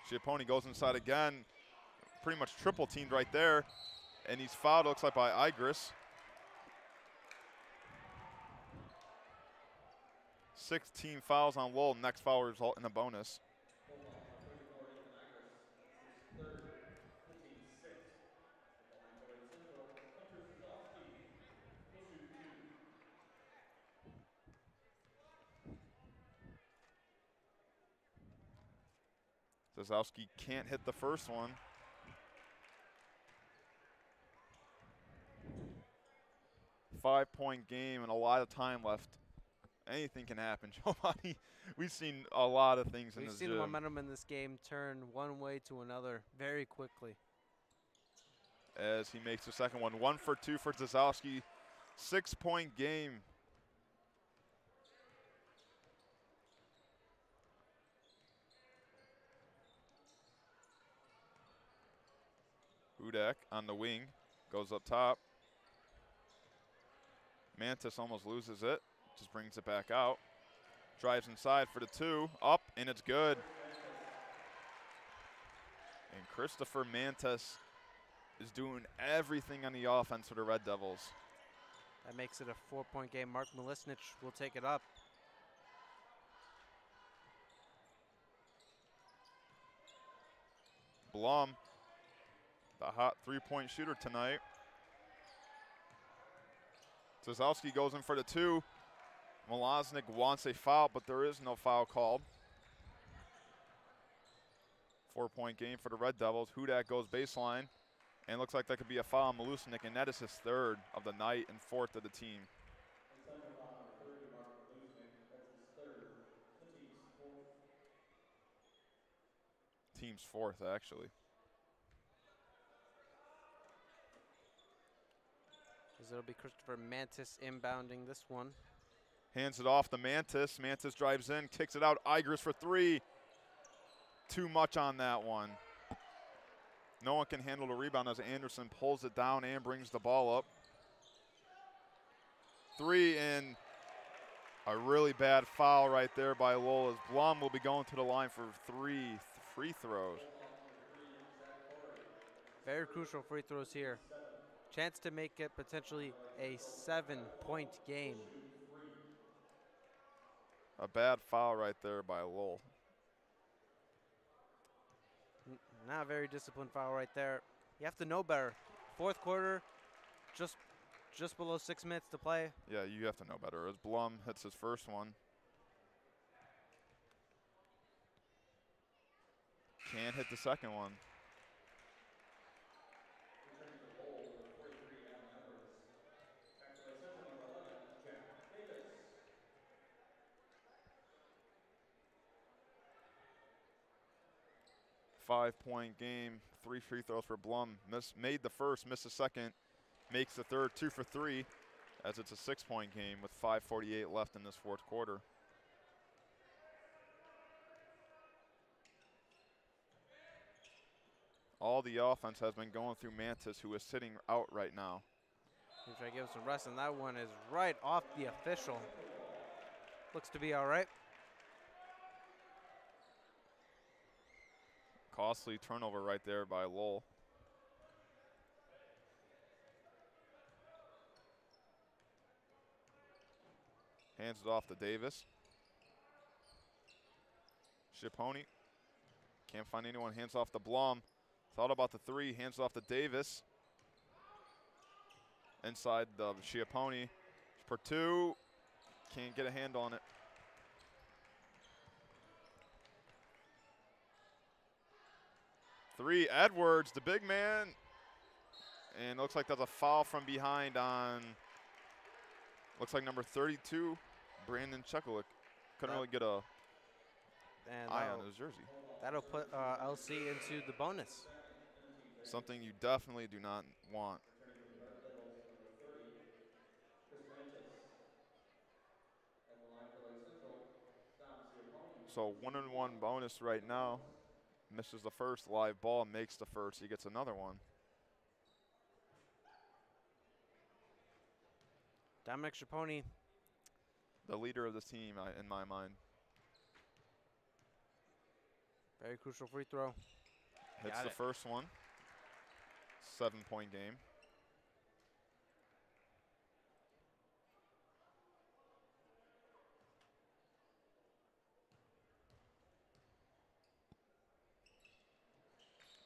Schiappone goes inside again. Pretty much triple teamed right there. And he's fouled, looks like, by Igris. 16 fouls on Lowell. Next foul result in a bonus. Zazowski can't hit the first one. Five-point game and a lot of time left. Anything can happen, Giovanni. We've seen a lot of things in this gym. We've seen the momentum in this game turn one way to another very quickly. As he makes the second one. 1 for 2 for Zazowski. 6-point game. Hudak on the wing, goes up top. Mantis almost loses it, just brings it back out. Drives inside for the 2, up, and it's good. And Christopher Mantis is doing everything on the offense for the Red Devils. That makes it a 4-point game. Mark Milisnich will take it up. Blum, the hot 3-point shooter tonight. Zazowski goes in for the 2. Milosnik wants a foul, but there is no foul called. 4-point game for the Red Devils. Hudak goes baseline, and looks like that could be a foul on Milosnik, and that is his 3rd of the night and 4th of the team. Team's 4th, actually. As it'll be Christopher Mantis inbounding this one. Hands it off to Mantis. Mantis drives in, kicks it out. Igris for 3. Too much on that one. No one can handle the rebound as Anderson pulls it down and brings the ball up. 3, and a really bad foul right there by Lowell, as Blum will be going to the line for 3 free throws. Very crucial free throws here. Chance to make it potentially a 7-point game. A bad foul right there by Lowell. Not a very disciplined foul right there. You have to know better. 4th quarter, just below 6 minutes to play. Yeah, you have to know better. As Blum hits his first one. Can't hit the second one. 5-point game. 3 free throws for Blum. Made the first, missed the second, makes the third. 2 for 3, as it's a 6-point game with 5:48 left in this fourth quarter. All the offense has been going through Mantis, who is sitting out right now. He's trying to give him some rest, and that one is right off the official. Looks to be all right. Costly turnover right there by Lowell. Hands it off to Davis. Schiapone can't find anyone. Hands off to Blum. Thought about the 3. Hands it off to Davis. Inside the Schiapone for 2. Can't get a hand on it. Three, Edwards, the big man. And looks like that's a foul from behind on, looks like number 32, Brandon Chekulik. Couldn't really get a eye on his jersey. That'll put LC into the bonus. Something you definitely do not want. So 1-on-1 bonus right now. Misses the first live ball, makes the first. He gets another one. Dominic Schiapone, the leader of this team, in my mind. very crucial free throw. Hits the first one. 7-point game.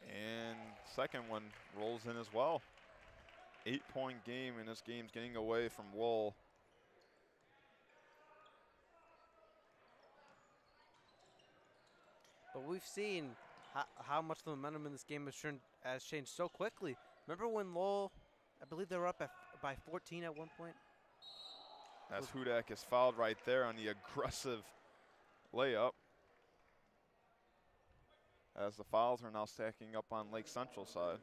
And second one rolls in as well. 8-point game, and this game's getting away from Lowell. But we've seen how much the momentum in this game has changed so quickly. Remember when Lowell, I believe they were up by 14 at one point? As Hudak is fouled right there on the aggressive layup. As the fouls are now stacking up on Lake Central side.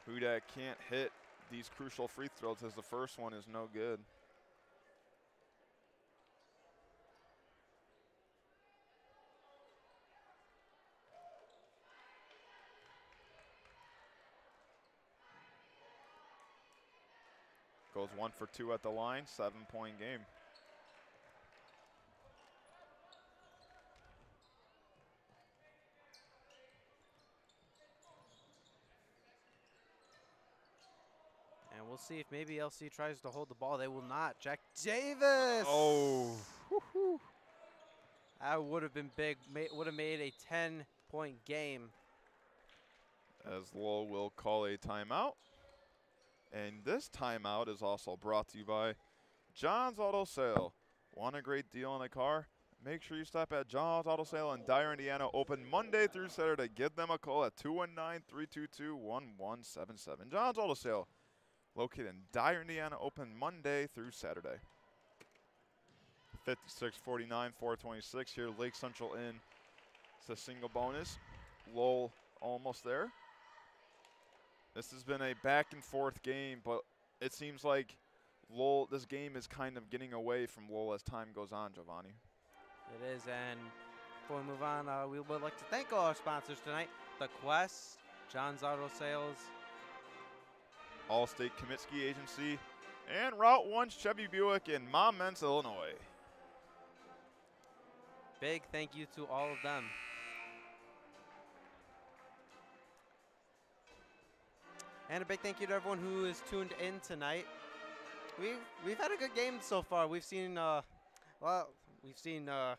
Hudak can't hit these crucial free throws as the first one is no good. Goes 1 for 2 at the line, 7-point game. And we'll see if maybe LC tries to hold the ball. They will not. Jack Davis! Oh. That would have been big. Would have made a 10-point game. As Lowell will call a timeout. And this timeout is also brought to you by John's Auto Sale. Want a great deal on a car? Make sure you stop at John's Auto Sale in Dyer, Indiana. Open Monday through Saturday. Give them a call at 219-322-1177. John's Auto Sale, located in Dyer, Indiana. Open Monday through Saturday. 56-49, 4:26 here. Lake Central in. It's a single bonus. Lowell almost there. This has been a back-and-forth game, but it seems like Lowell, this game is kind of getting away from Lowell as time goes on, Giovanni. It is, and before we move on, we would like to thank all our sponsors tonight. The Quest, John's Auto Sales, Allstate Comiskey Agency, and Route 1 Chevy Buick in Monmouth, Illinois. Big thank you to all of them. And a big thank you to everyone who is tuned in tonight. We've had a good game so far. We've seen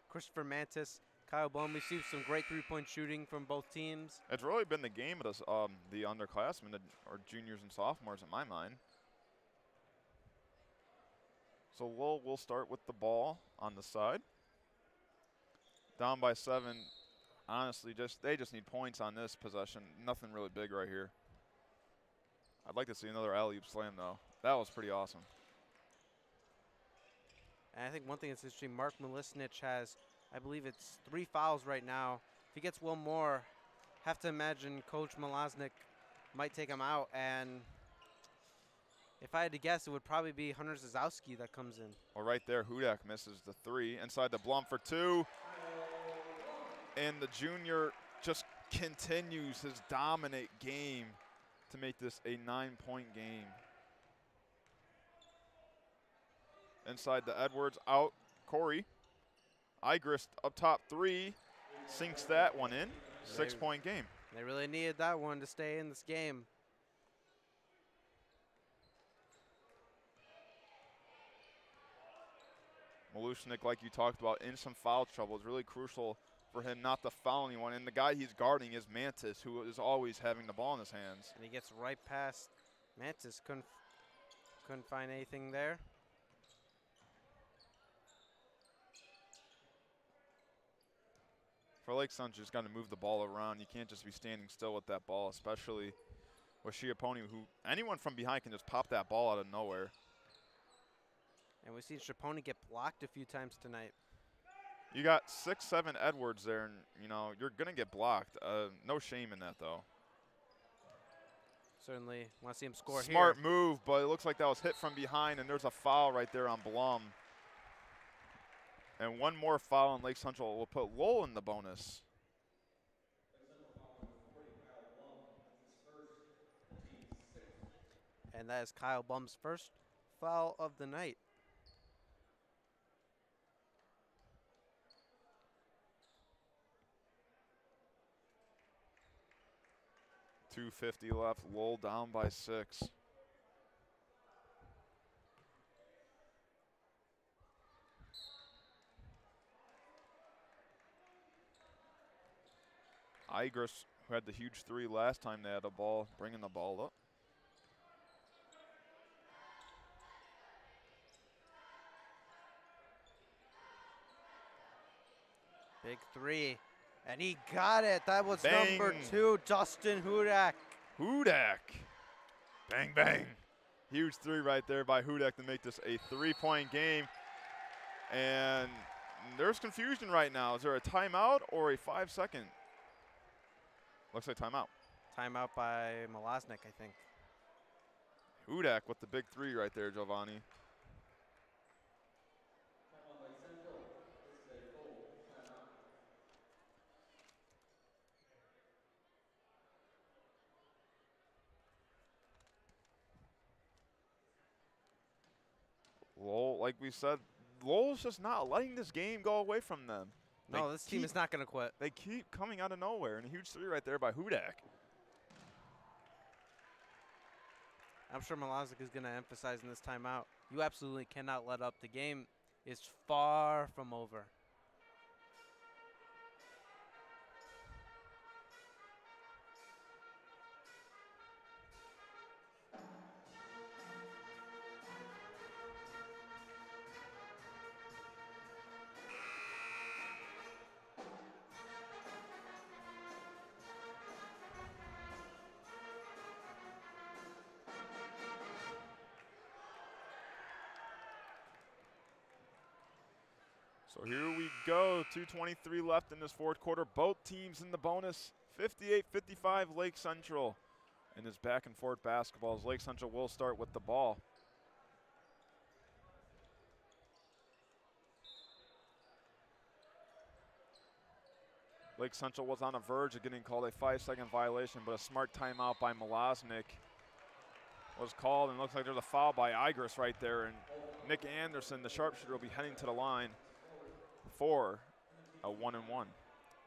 Christopher Mantis, Kyle Blum. We've seen some great three-point shooting from both teams. It's really been the game of this, the underclassmen, or juniors and sophomores in my mind. So Lowell will start with the ball on the side. Down by 7. Honestly, they just need points on this possession. Nothing really big right here. I'd like to see another alley-oop slam, though. That was pretty awesome. And I think one thing that's interesting, Mark Milisnich has, I believe it's 3 fouls right now. If he gets one more, have to imagine Coach Malaznik might take him out. And if I had to guess, it would probably be Hunter Zazowski that comes in. Well, right there, Hudak misses the 3. Inside the Blum for 2. And the junior just continues his dominant game to make this a 9-point game. Inside the Edwards, out Corey. Igrist up top 3, sinks that one in. 6-point game. They really needed that one to stay in this game. Malushnik, like you talked about, in some foul trouble. It's really crucial for him not to foul anyone. And the guy he's guarding is Mantis, who is always having the ball in his hands. And he gets right past Mantis. Couldn't find anything there. For Lake Sun, just got to move the ball around. You can't just be standing still with that ball, especially with Schiapponi, who anyone from behind can just pop that ball out of nowhere. And we've seen Schiapponi get blocked a few times tonight. You got 6'7" Edwards there, and you know you're gonna get blocked. No shame in that, though. Certainly want to see him score here. Smart move, but it looks like that was hit from behind, and there's a foul right there on Blum. And one more foul on Lake Central will put Lowell in the bonus. And that is Kyle Blum's first foul of the night. .250 left, Lowell down by 6. Igris, who had the huge 3 last time they had a ball, bringing the ball up. Big 3. And he got it. That was Bang. number 2, Dustin Hudak. Hudak. Bang, bang. Huge 3 right there by Hudak to make this a 3-point game. And there's confusion right now. Is there a timeout or a 5-second? Looks like timeout. Timeout by Malaznik, I think. Hudak with the big 3 right there, Giovanni. Lowell, like we said, Lowell's just not letting this game go away from them. No, this team is not going to quit. They keep coming out of nowhere, and a huge 3 right there by Hudak. I'm sure Malaznik is going to emphasize in this timeout, you absolutely cannot let up. The game is far from over. So here we go, 2:23 left in this 4th quarter. Both teams in the bonus, 58-55 Lake Central. In this back and forth basketball, as Lake Central will start with the ball. Lake Central was on the verge of getting called a 5-second violation, but a smart timeout by Malaznik was called, and it looks like there's a foul by Igris right there, and Nick Anderson, the sharpshooter, will be heading to the line for a 1-and-1.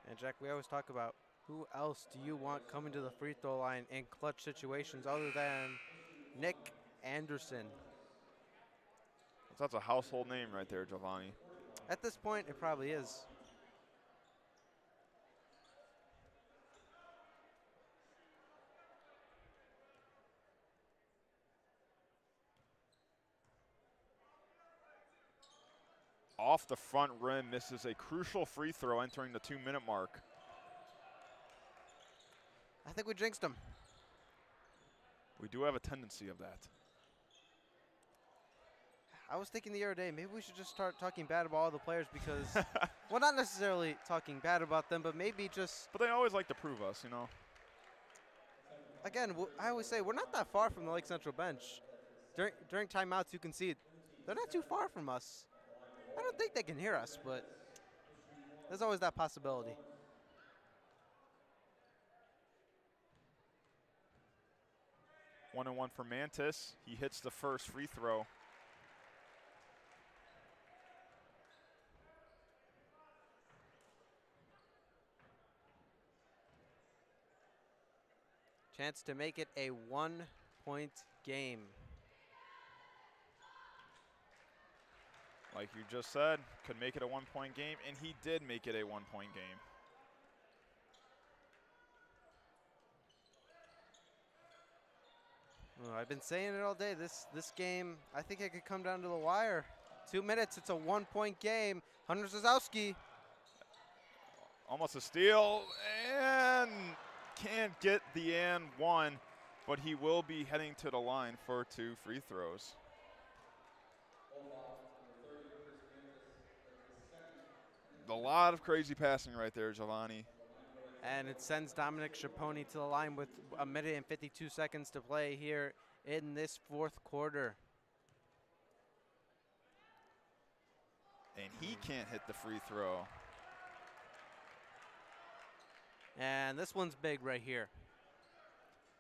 And Jack, we always talk about who else do you want coming to the free throw line in clutch situations other than Nick Anderson. That's a household name right there, Giovanni. At this point, it probably is. Off the front rim, misses a crucial free throw entering the 2-minute mark. I think we jinxed him. We do have a tendency of that. I was thinking the other day, maybe we should just start talking bad about all the players because, well, not necessarily talking bad about them, but maybe just. But they always like to prove us, you know. Again, I always say we're not that far from the Lake Central bench. During timeouts, you can see they're not too far from us. I don't think they can hear us, but there's always that possibility. One and one for Mantis. He hits the first free throw. Chance to make it a 1-point game. Like you just said, could make it a 1-point game, and he did make it a 1-point game. Oh, I've been saying it all day. This game, I think it could come down to the wire. 2 minutes, it's a 1-point game. Hunter Zazowski. Almost a steal, and can't get the and one, but he will be heading to the line for 2 free throws. A lot of crazy passing right there, Giovanni. And it sends Dominic Schiappone to the line with 1 minute and 52 seconds to play here in this 4th quarter. And he can't hit the free throw. And this one's big right here.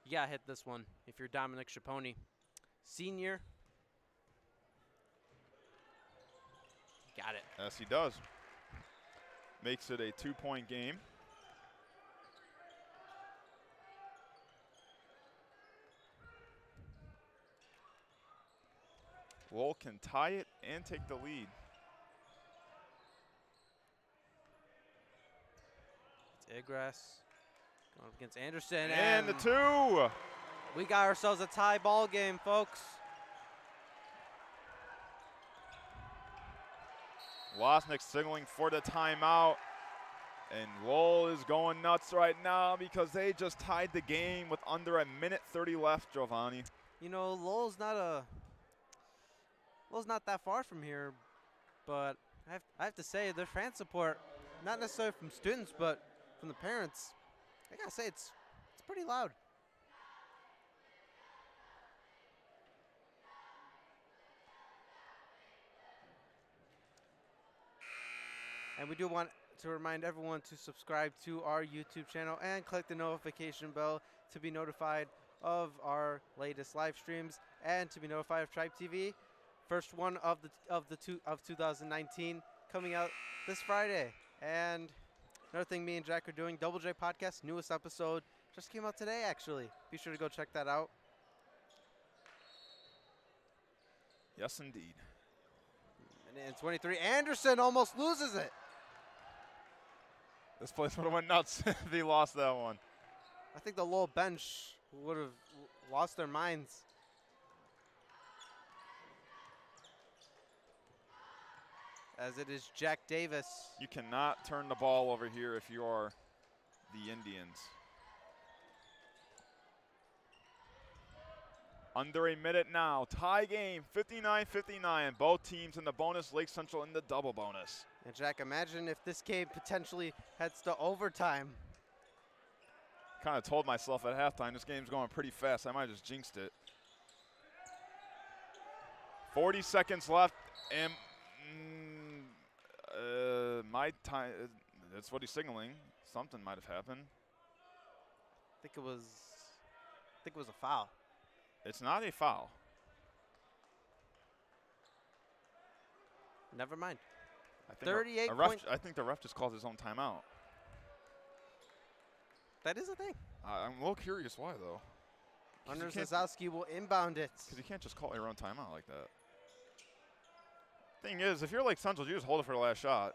You gotta hit this one if you're Dominic Schiappone. Senior. Got it. Yes, he does. Makes it a 2-point game. Lowell can tie it and take the lead. It's Igras going up against Anderson. And the 2. We got ourselves a tie ball game, folks. Losnick signaling for the timeout. And Lowell is going nuts right now because they just tied the game with under 1 minute 30 left, Giovanni. You know, Lowell's not that far from here, but I have to say their fan support, not necessarily from students, but from the parents, I gotta say it's pretty loud. And we do want to remind everyone to subscribe to our YouTube channel and click the notification bell to be notified of our latest live streams and to be notified of Tribe TV. First one of 2019 coming out this Friday. And another thing me and Jack are doing, Double J Podcast, newest episode just came out today actually. Be sure to go check that out. Yes, indeed. And 23, Anderson almost loses it. This place would have went nuts if he lost that one. I think the Lowell bench would have lost their minds. As it is Jack Davis. You cannot turn the ball over here if you are the Indians. Under 1 minute now. Tie game, 59-59. Both teams in the bonus, Lake Central in the double bonus. And Jack, imagine if this game potentially heads to overtime. Kind of told myself at halftime this game's going pretty fast. I might have just jinxed it. 40 seconds left, and my time, that's what he's signaling. Something might have happened. I think it was a foul. It's not a foul. Never mind. I think 38 I think the ref just called his own timeout. That is a thing. I'm a little curious why, though. Hunter Zazowski will inbound it. Because you can't just call your own timeout like that. Thing is, if you're like Central, you just hold it for the last shot.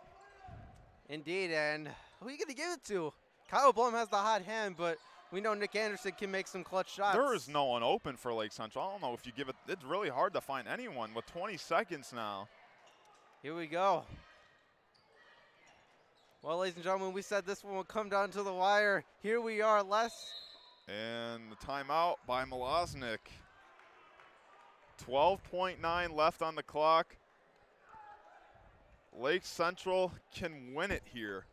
Indeed, and who are you going to give it to? Kyle Blum has the hot hand, but we know Nick Anderson can make some clutch shots. There is no one open for Lake Central. I don't know if you give it. It's really hard to find anyone with 20 seconds now. Here we go. Well, ladies and gentlemen, we said this one would come down to the wire. Here we are, less And the timeout by Malosnik. 12.9 left on the clock. Lake Central can win it here.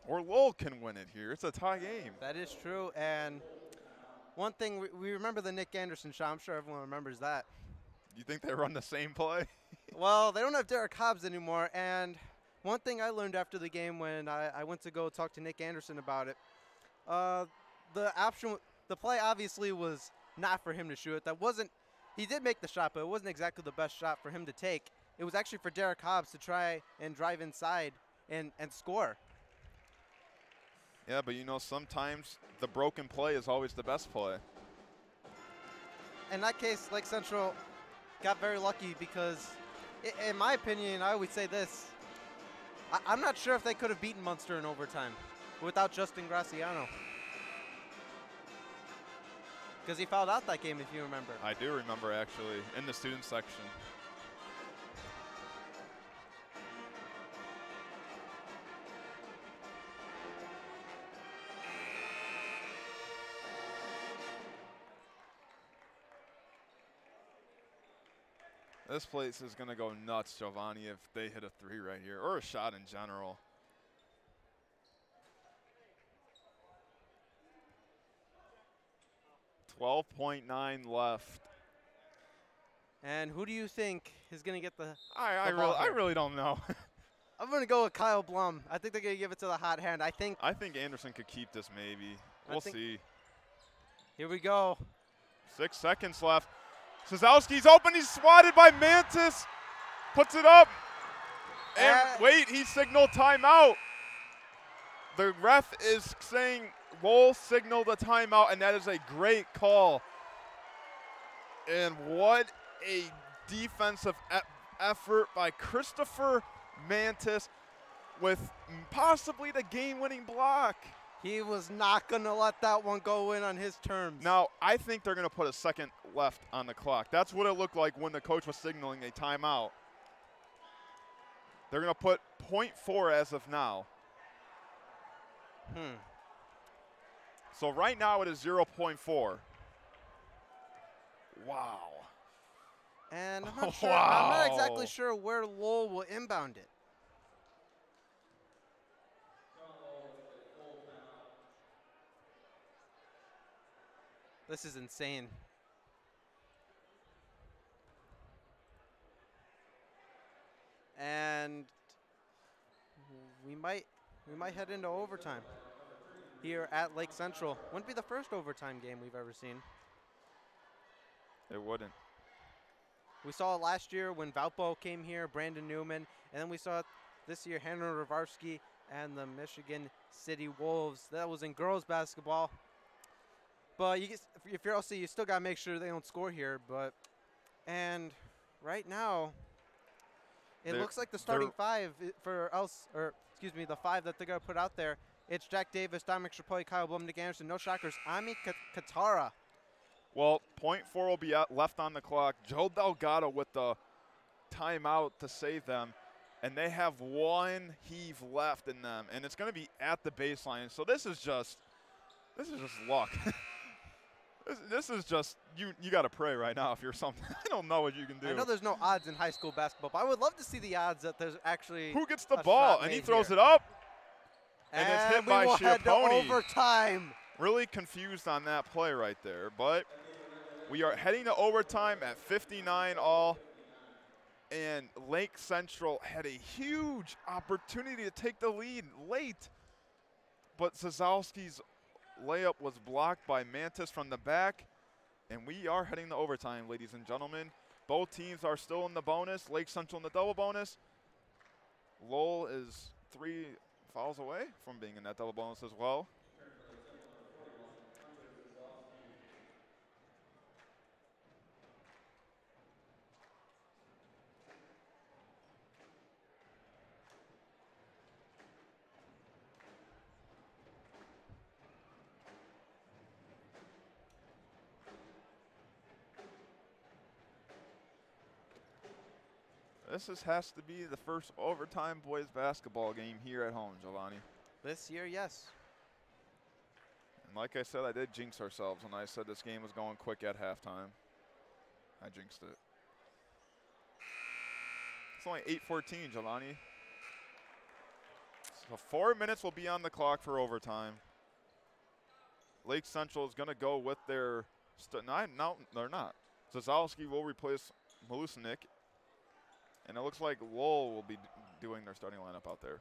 Or Lowell can win it here. It's a tie game. That is true. And one thing, we remember the Nick Anderson shot. I'm sure everyone remembers that. You think they run the same play? Well, they don't have Derek Hobbs anymore. And one thing I learned after the game when I went to go talk to Nick Anderson about it, the play obviously was not for him to shoot. He did make the shot, but it wasn't exactly the best shot for him to take. It was actually for Derek Hobbs to try and drive inside and score. Yeah, but you know, sometimes the broken play is always the best play. In that case, Lake Central got very lucky because, in my opinion, I always say this, I'm not sure if they could have beaten Munster in overtime without Justin Graciano. Because he fouled out that game, if you remember. I do remember, actually, in the student section. This place is going to go nuts, Giovanni, if they hit a three right here, or a shot in general. $12.9 left. And who do you think is going to get the I really don't know. I'm going to go with Kyle Blum. I think they're going to give it to the hot hand. I think Anderson could keep this maybe. We'll see. Here we go. 6 seconds left. Sazowski's open. He's swatted by Mantis. Puts it up. And wait, he signaled timeout. The ref is saying Lowell signaled a timeout, and that is a great call. And what a defensive effort by Christopher Mantis with possibly the game-winning block. He was not going to let that one go in on his terms. Now, I think they're going to put a second left on the clock. That's what it looked like when the coach was signaling a timeout. They're going to put .4 as of now. So right now it is 0.4. Wow. And I'm not sure. I'm not exactly sure where Lowell will inbound it. This is insane. And we might head into overtime here at Lake Central. Wouldn't be the first overtime game we've ever seen. It wouldn't. We saw it last year when Valpo came here, Brandon Newman, and then we saw it this year, Hannah Ravarsky and the Michigan City Wolves. That was in girls basketball. But if you're LC, you still got to make sure they don't score here. And right now, it looks like the starting five for the five that they're going to put out there. It's Jack Davis, Dominic Chapoy, Kyle Blum, Nick Anderson, no shockers, Ami Katara. Well, .4 will be left on the clock. Joe Delgado with the timeout to save them. And they have one heave left in them. And it's going to be at the baseline. So this is just luck. This is just, you got to pray right now if you're something. I don't know what you can do. I know there's no odds in high school basketball, but I would love to see the odds that there's actually who gets the ball, and he throws it up. And it's hit by Schiappone. Head to overtime. Really confused on that play right there. But we are heading to overtime at 59 all. And Lake Central had a huge opportunity to take the lead late. But Sazowski's layup was blocked by Mantis from the back. And we are heading to overtime, ladies and gentlemen. Both teams are still in the bonus. Lake Central in the double bonus. Lowell is 3 fouls away from being in that double bonus as well. This has to be the first overtime boys basketball game here at home, Giovanni. This year, yes. Like I said, I did jinx ourselves when I said this game was going quick at halftime. I jinxed it. It's only 8:14, Giovanni. So 4 minutes will be on the clock for overtime. Lake Central is going to go with their no, they're not. Zazowski will replace Malusnik. And it looks like Lowell will be doing their starting lineup out there.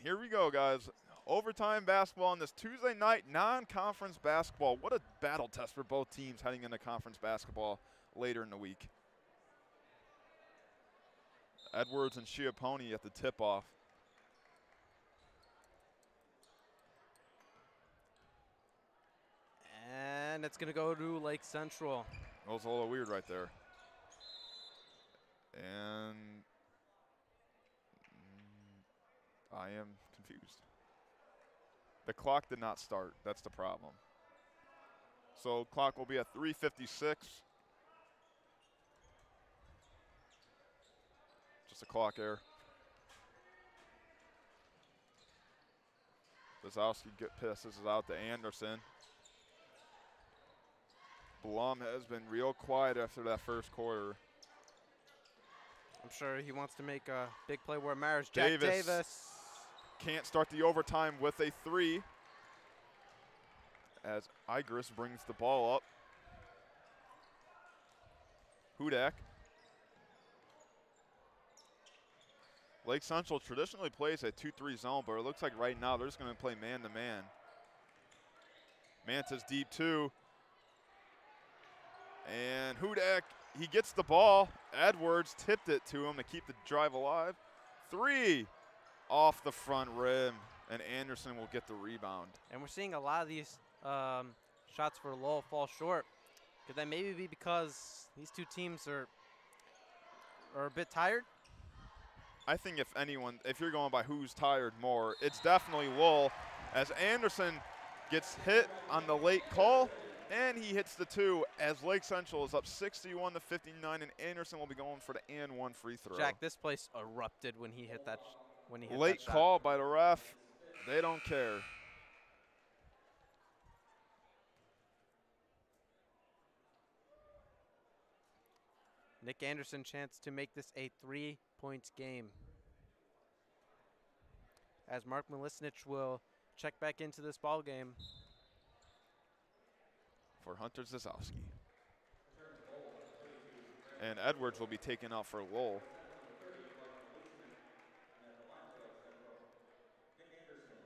Here we go, guys. Overtime basketball on this Tuesday night non-conference basketball. What a battle test for both teams heading into conference basketball later in the week. Edwards and Schiapponi at the tip-off. And it's going to go to Lake Central. That was a little weird right there. And I am confused. The clock did not start. That's the problem. So clock will be at 3:56. Just a clock error. Zazowski passes it out to Anderson. Blum has been real quiet after that first quarter. I'm sure he wants to make a big play where it matters. Jack Davis can't start the overtime with a three as Igris brings the ball up. Hudak. Lake Central traditionally plays a 2-3 zone, but it looks like right now they're just going to play man-to-man. Mantis deep two. And Hudak, he gets the ball. Edwards tipped it to him to keep the drive alive. Three off the front rim, and Anderson will get the rebound. And we're seeing a lot of these shots for Lowell fall short. Could that maybe be because these two teams are a bit tired? I think if you're going by who's tired more, it's definitely Lowell, as Anderson gets hit on the late call, and he hits the two as Lake Central is up 61-59, and Anderson will be going for the and one free throw. Jack, this place erupted when he hit that. Late call by the ref. They don't care. Nick Anderson chance to make this a 3-point game, as Mark Milisnich will check back into this ball game for Hunter Zazowski. And Edwards will be taken out for Lowell.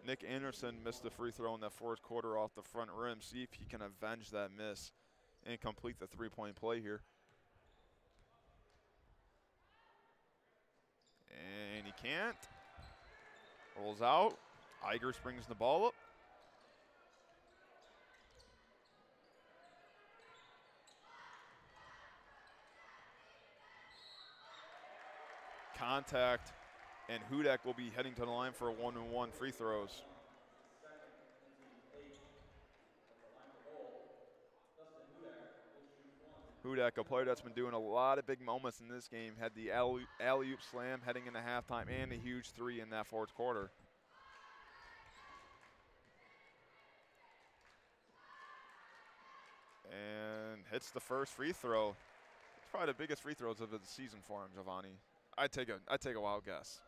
Nick Anderson missed the free throw in that fourth quarter off the front rim. See if he can avenge that miss and complete the three-point play here. And he can't. Rolls out. Igers brings the ball up. Contact, and Hudak will be heading to the line for a 1-on-1 free throws. Hudak, a player that's been doing a lot of big moments in this game, had the alley-oop slam heading into halftime and a huge three in that fourth quarter. And hits the first free throw. It's probably the biggest free throws of the season for him, Giovanni. I'd take a wild guess.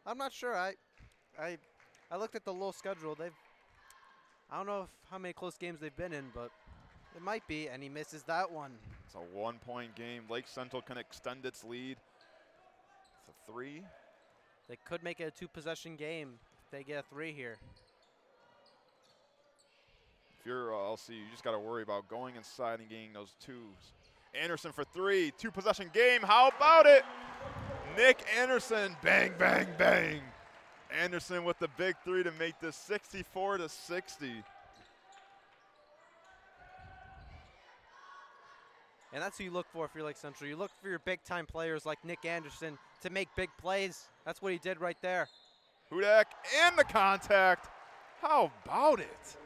I'm not sure. I looked at the Lowell schedule. I don't know how many close games they've been in, but it might be, and he misses that one. It's a one-point game. Lake Central can extend its lead. It's a three. They could make it a two-possession game if they get a three here. If you're LC, you just got to worry about going inside and getting those twos. Anderson for three, two-possession game. How about it? Nick Anderson, bang, bang, bang. Anderson with the big three to make this 64-60. And that's who you look for if you're Lake Central. You look for your big-time players like Nick Anderson to make big plays. That's what he did right there. Hudak and the contact. How about it?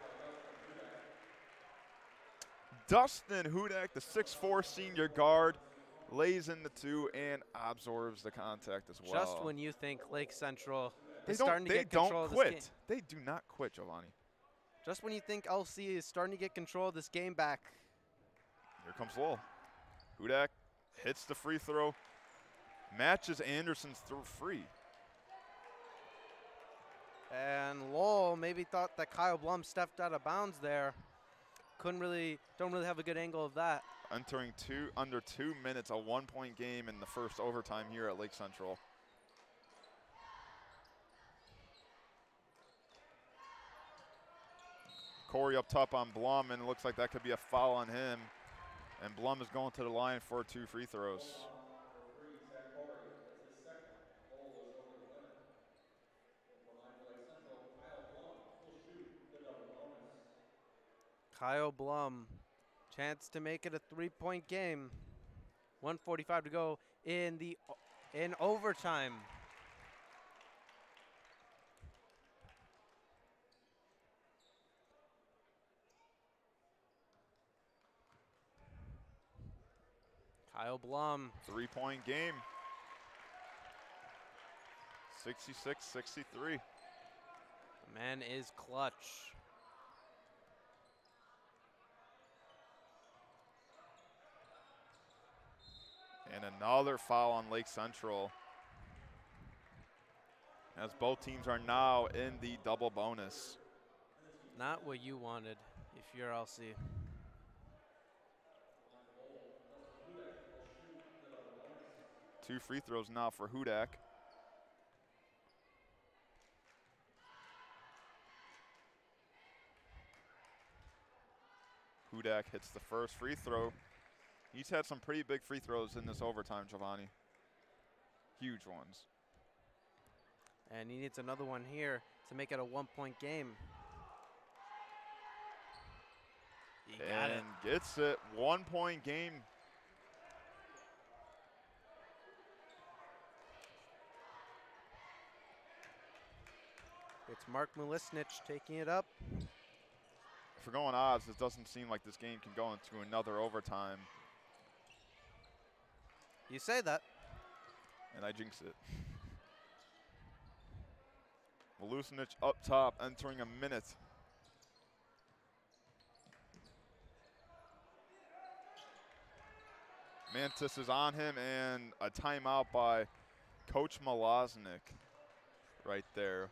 Dustin Hudak, the 6'4" senior guard, lays in the 2 and absorbs the contact as well. Just when you think Lake Central they is starting to they get control don't of this game. quit. They do not quit, Giovanni. Just when you think LC is starting to get control of this game back. Here comes Lowell. Hudak hits the free throw, matches Anderson's throw free. And Lowell maybe thought that Kyle Blum stepped out of bounds there. Don't really have a good angle of that. Entering under 2 minutes, a 1-point game in the first overtime here at Lake Central. Corey up top on Blum, and it looks like that could be a foul on him. And Blum is going to the line for 2 free throws. Kyle Blum, chance to make it a 3-point game. 1:45 to go in overtime. Kyle Blum. 3-point game. 66-63. The man is clutch. And another foul on Lake Central, as both teams are now in the double bonus. Not what you wanted if you're LC. Two free throws now for Hudak. Hudak hits the first free throw. He's had some pretty big free throws in this overtime, Giovanni. Huge ones. And he needs another one here to make it a 1-point game. He got it. And gets it. 1-point game. It's Mark Milisnich taking it up. If we're going odds, it doesn't seem like this game can go into another overtime. You say that. And I jinx it. Milusinic up top, entering a minute. Mantis is on him, and a timeout by Coach Malosnik right there.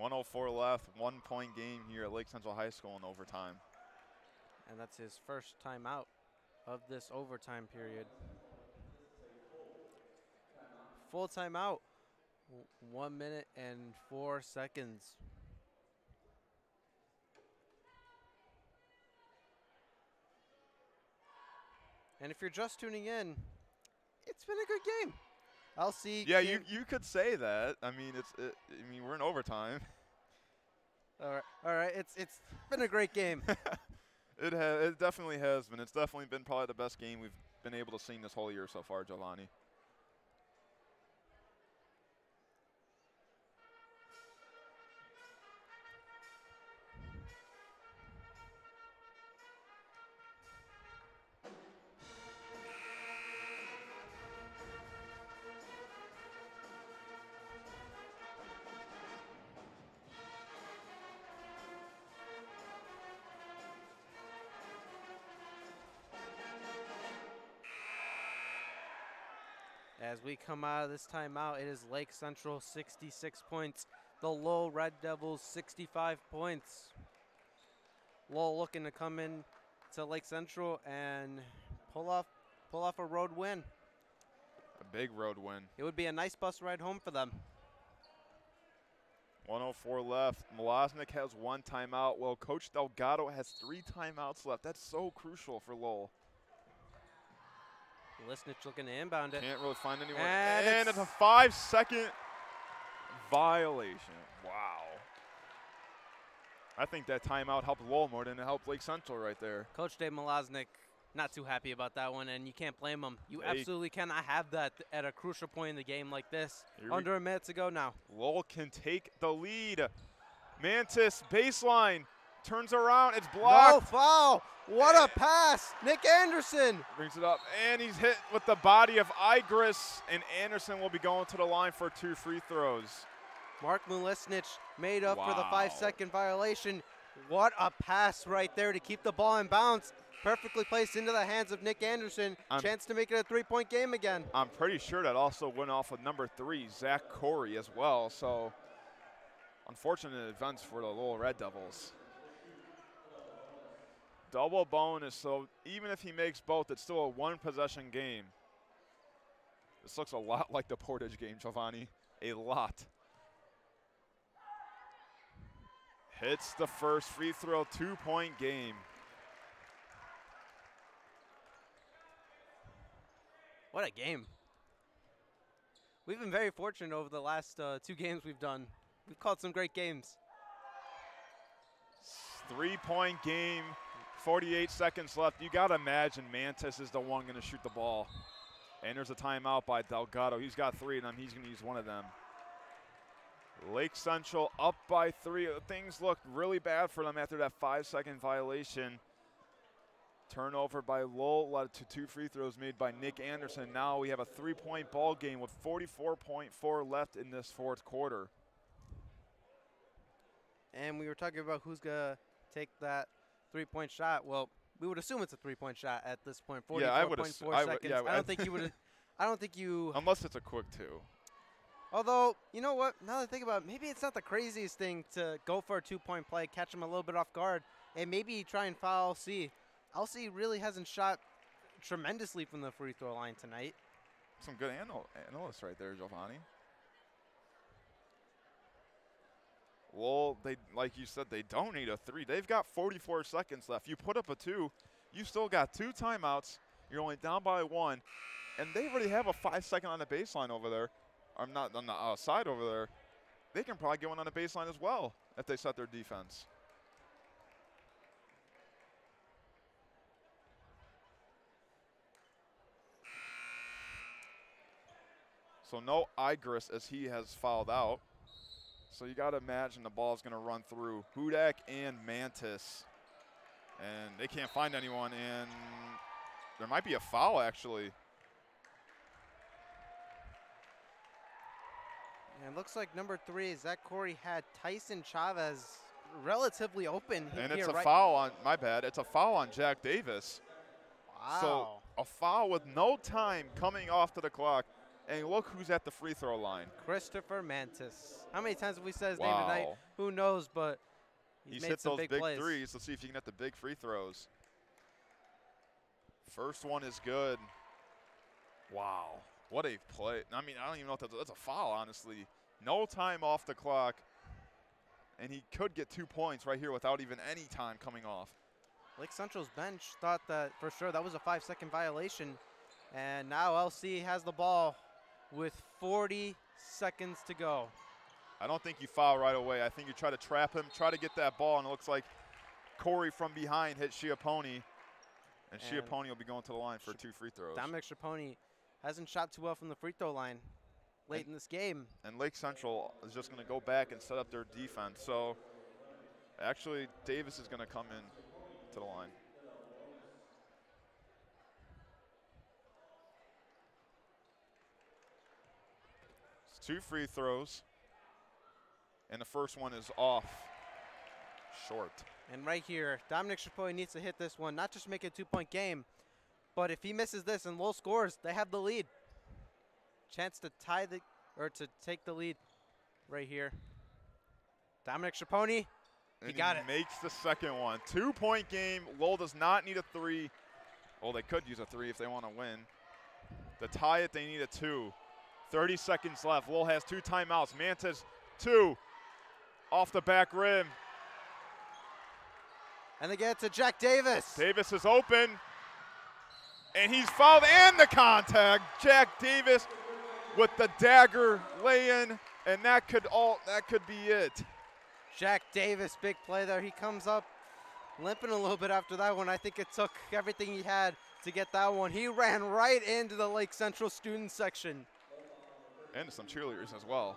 1:04 left, 1-point game here at Lake Central High School in overtime. And that's his first timeout of this overtime period. Full timeout. 1 minute and 4 seconds. And if you're just tuning in, it's been a good game. LC. Yeah, you could say that. I mean, I mean, we're in overtime. All right. It's been a great game. It definitely has been. It's definitely been probably the best game we've been able to see this whole year so far, Giovanni. As we come out of this timeout, it is Lake Central 66 points. The Lowell Red Devils 65 points. Lowell looking to come in to Lake Central and pull off a road win. A big road win. It would be a nice bus ride home for them. 1:04 left. Malosnik has 1 timeout. Well, Coach Delgado has 3 timeouts left. That's so crucial for Lowell. Lisnich looking to inbound it. Can't really find anyone. And it's a 5-second violation. Wow. I think that timeout helped Lowell more than it helped Lake Central right there. Coach Dave Malosnik not too happy about that one, and you can't blame him. You absolutely cannot have that at a crucial point in the game like this. Under a minute to go now. Lowell can take the lead. Mantis baseline. turns around, it's blocked. No foul. What a pass. Nick Anderson. Brings it up, and he's hit with the body of Igris, and Anderson will be going to the line for 2 free throws. Mark Mulisnich made up for the Wow. 5-second violation. What a pass right there to keep the ball in bounds. Perfectly placed into the hands of Nick Anderson. Chance to make it a 3-point game again. I'm pretty sure that also went off with number 3, Zach Corey, as well. So, unfortunate events for the Lowell Red Devils. Double bonus, so even if he makes both, it's still a 1-possession game. This looks a lot like the Portage game, Giovanni. A lot. Hits the first free throw, 2-point game. What a game. We've been very fortunate over the last 2 games we've done. We've called some great games. 3-point game, 48 seconds left. You got to imagine Mantis is the one going to shoot the ball. And there's a timeout by Delgado. He's got 3 of them. He's going to use one of them. Lake Central up by 3. Things looked really bad for them after that 5-second violation. Turnover by Lowell led to 2 free throws made by Nick Anderson. Now we have a 3-point ball game with 44.4 left in this 4th quarter. And we were talking about who's going to take that 3-point shot. Well, we would assume it's a 3-point shot at this point. 44.4 seconds. Yeah, I don't think you would. I don't think you. Unless it's a quick 2. Although, you know what? Now that I think about it, maybe it's not the craziest thing to go for a 2-point play, catch him a little bit off guard, and maybe try and foul LC. LC really hasn't shot tremendously from the free throw line tonight. Some good analysts right there, Giovanni. Well, they, like you said, they don't need a 3. They've got 44 seconds left. You put up a 2, you still got 2 timeouts. You're only down by 1, and they already have a 5-second on the baseline over there. I'm not on the outside over there. They can probably get one on the baseline as well if they set their defense. So no Igris as he has fouled out. So you got to imagine the ball's going to run through Hudak and Mantis. And they can't find anyone, and there might be a foul actually. And it looks like number 3, Zach Corey, had Tyson Chavez relatively open. And it's a foul on, my bad, it's a foul on Jack Davis. Wow. So a foul with no time coming off to the clock. And look who's at the free throw line. Christopher Mantis. How many times have we said his Wow. name tonight? Who knows, but he's made hit some those big plays. threes. Let's see if you can hit the big free throws. First one is good. Wow. What a play. I mean, I don't even know if that's a foul, honestly. No time off the clock. And he could get 2 points right here without even any time coming off. Lake Central's bench thought that for sure that was a 5-second violation. And now LC has the ball with 40 seconds to go. I don't think you foul right away. I think you try to trap him, try to get that ball, and it looks like Corey from behind hit Schiappone. And Schiappone will be going to the line for 2 free throws. Dominic Schiappone hasn't shot too well from the free throw line late in this game. And Lake Central is just going to go back and set up their defense. So actually, Davis is going to come in to the line. It's 2 free throws. And the first one is off short. And right here, Dominic Schiappone needs to hit this one, not just make it a 2-point game, but if he misses this and Lowell scores, they have the lead. Chance to tie the, or to take the lead right here. Dominic Schiappone, he got it. Makes the second one. 2-point game. Lowell does not need a 3. Well, they could use a 3 if they want to win. To tie it, they need a 2. 30 seconds left. Lowell has 2 timeouts. Mantis, 2. Off the back rim. And they get it to Jack Davis. Davis is open. And he's fouled and the contact. Jack Davis with the dagger lay-in. And that could be it. Jack Davis, big play there. He comes up limping a little bit after that one. I think it took everything he had to get that one. He ran right into the Lake Central student section. And some cheerleaders as well.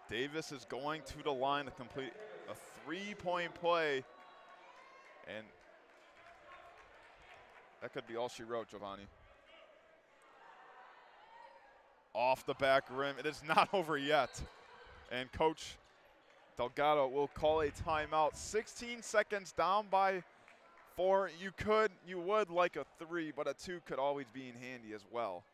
Davis is going to the line to complete a 3-point play. And that could be all she wrote, Giovanni. Off the back rim. It is not over yet. And Coach Delgado will call a timeout. 16 seconds down by 4. You would like a 3, but a 2 could always be in handy as well.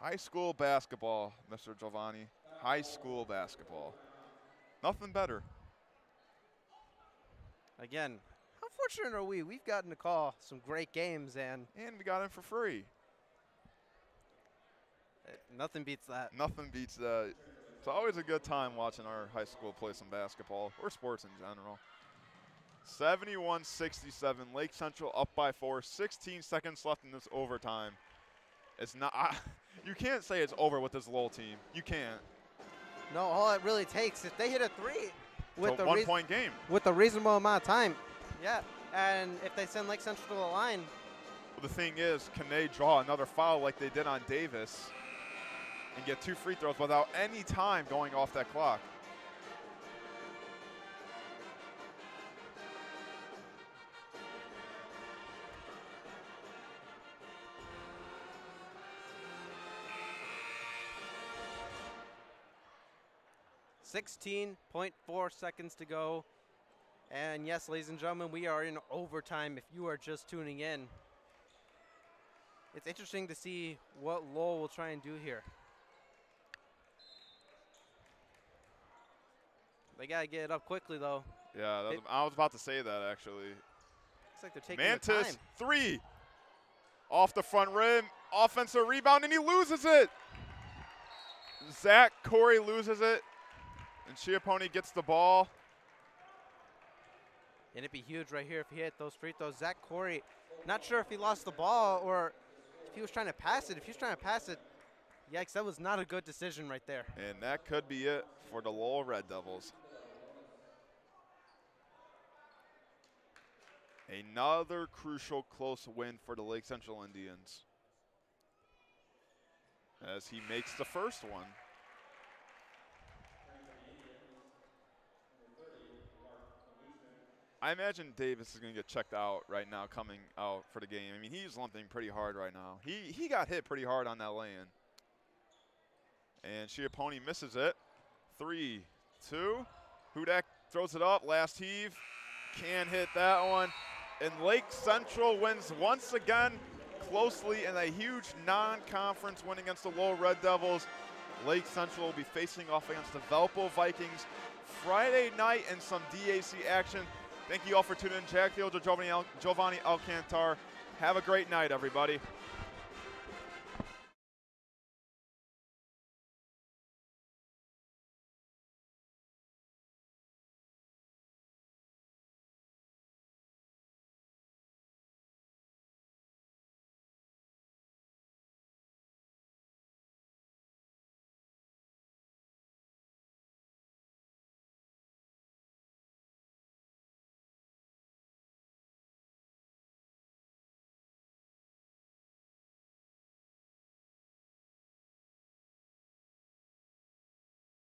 High school basketball, Mr. Giovanni. High school basketball. Nothing better. Again, how fortunate are we? We've gotten to call some great games, and we got in for free. Nothing beats that. Nothing beats that. It's always a good time watching our high school play some basketball, or sports in general. 71-67, Lake Central up by 4. 16 seconds left in this overtime. It's not. You can't say it's over with this Lowell team. You can't. No, all it really takes, if they hit a 3 with a 1-point game. With a reasonable amount of time. Yeah, and if they send Lake Central to the line. Well, the thing is, can they draw another foul like they did on Davis and get 2 free throws without any time going off that clock? .4 seconds to go. And yes, ladies and gentlemen, we are in overtime if you are just tuning in. It's interesting to see what Lowell will try and do here. They got to get it up quickly, though. Yeah, I was about to say that, actually. Looks like they're taking Mantis, their time. 3. Off the front rim. Offensive rebound, and he loses it. Zach Corey loses it. And Schiappone gets the ball. And it'd be huge right here if he hit those free throws. Zach Corey, not sure if he lost the ball or if he was trying to pass it. If he was trying to pass it, yikes, that was not a good decision right there. And that could be it for the Lowell Red Devils. Another crucial close win for the Lake Central Indians, as he makes the first one. I imagine Davis is going to get checked out right now coming out for the game. I mean, he's limping pretty hard right now. He got hit pretty hard on that lay-in. And Schiappone misses it. 3, 2. Hudak throws it up. Last heave. Can't hit that one. And Lake Central wins once again closely in a huge non-conference win against the Lowell Red Devils. Lake Central will be facing off against the Valpo Vikings Friday night in some DAC action. Thank you all for tuning in. Jack Thiel, Giovanni Alcantar. Have a great night, everybody.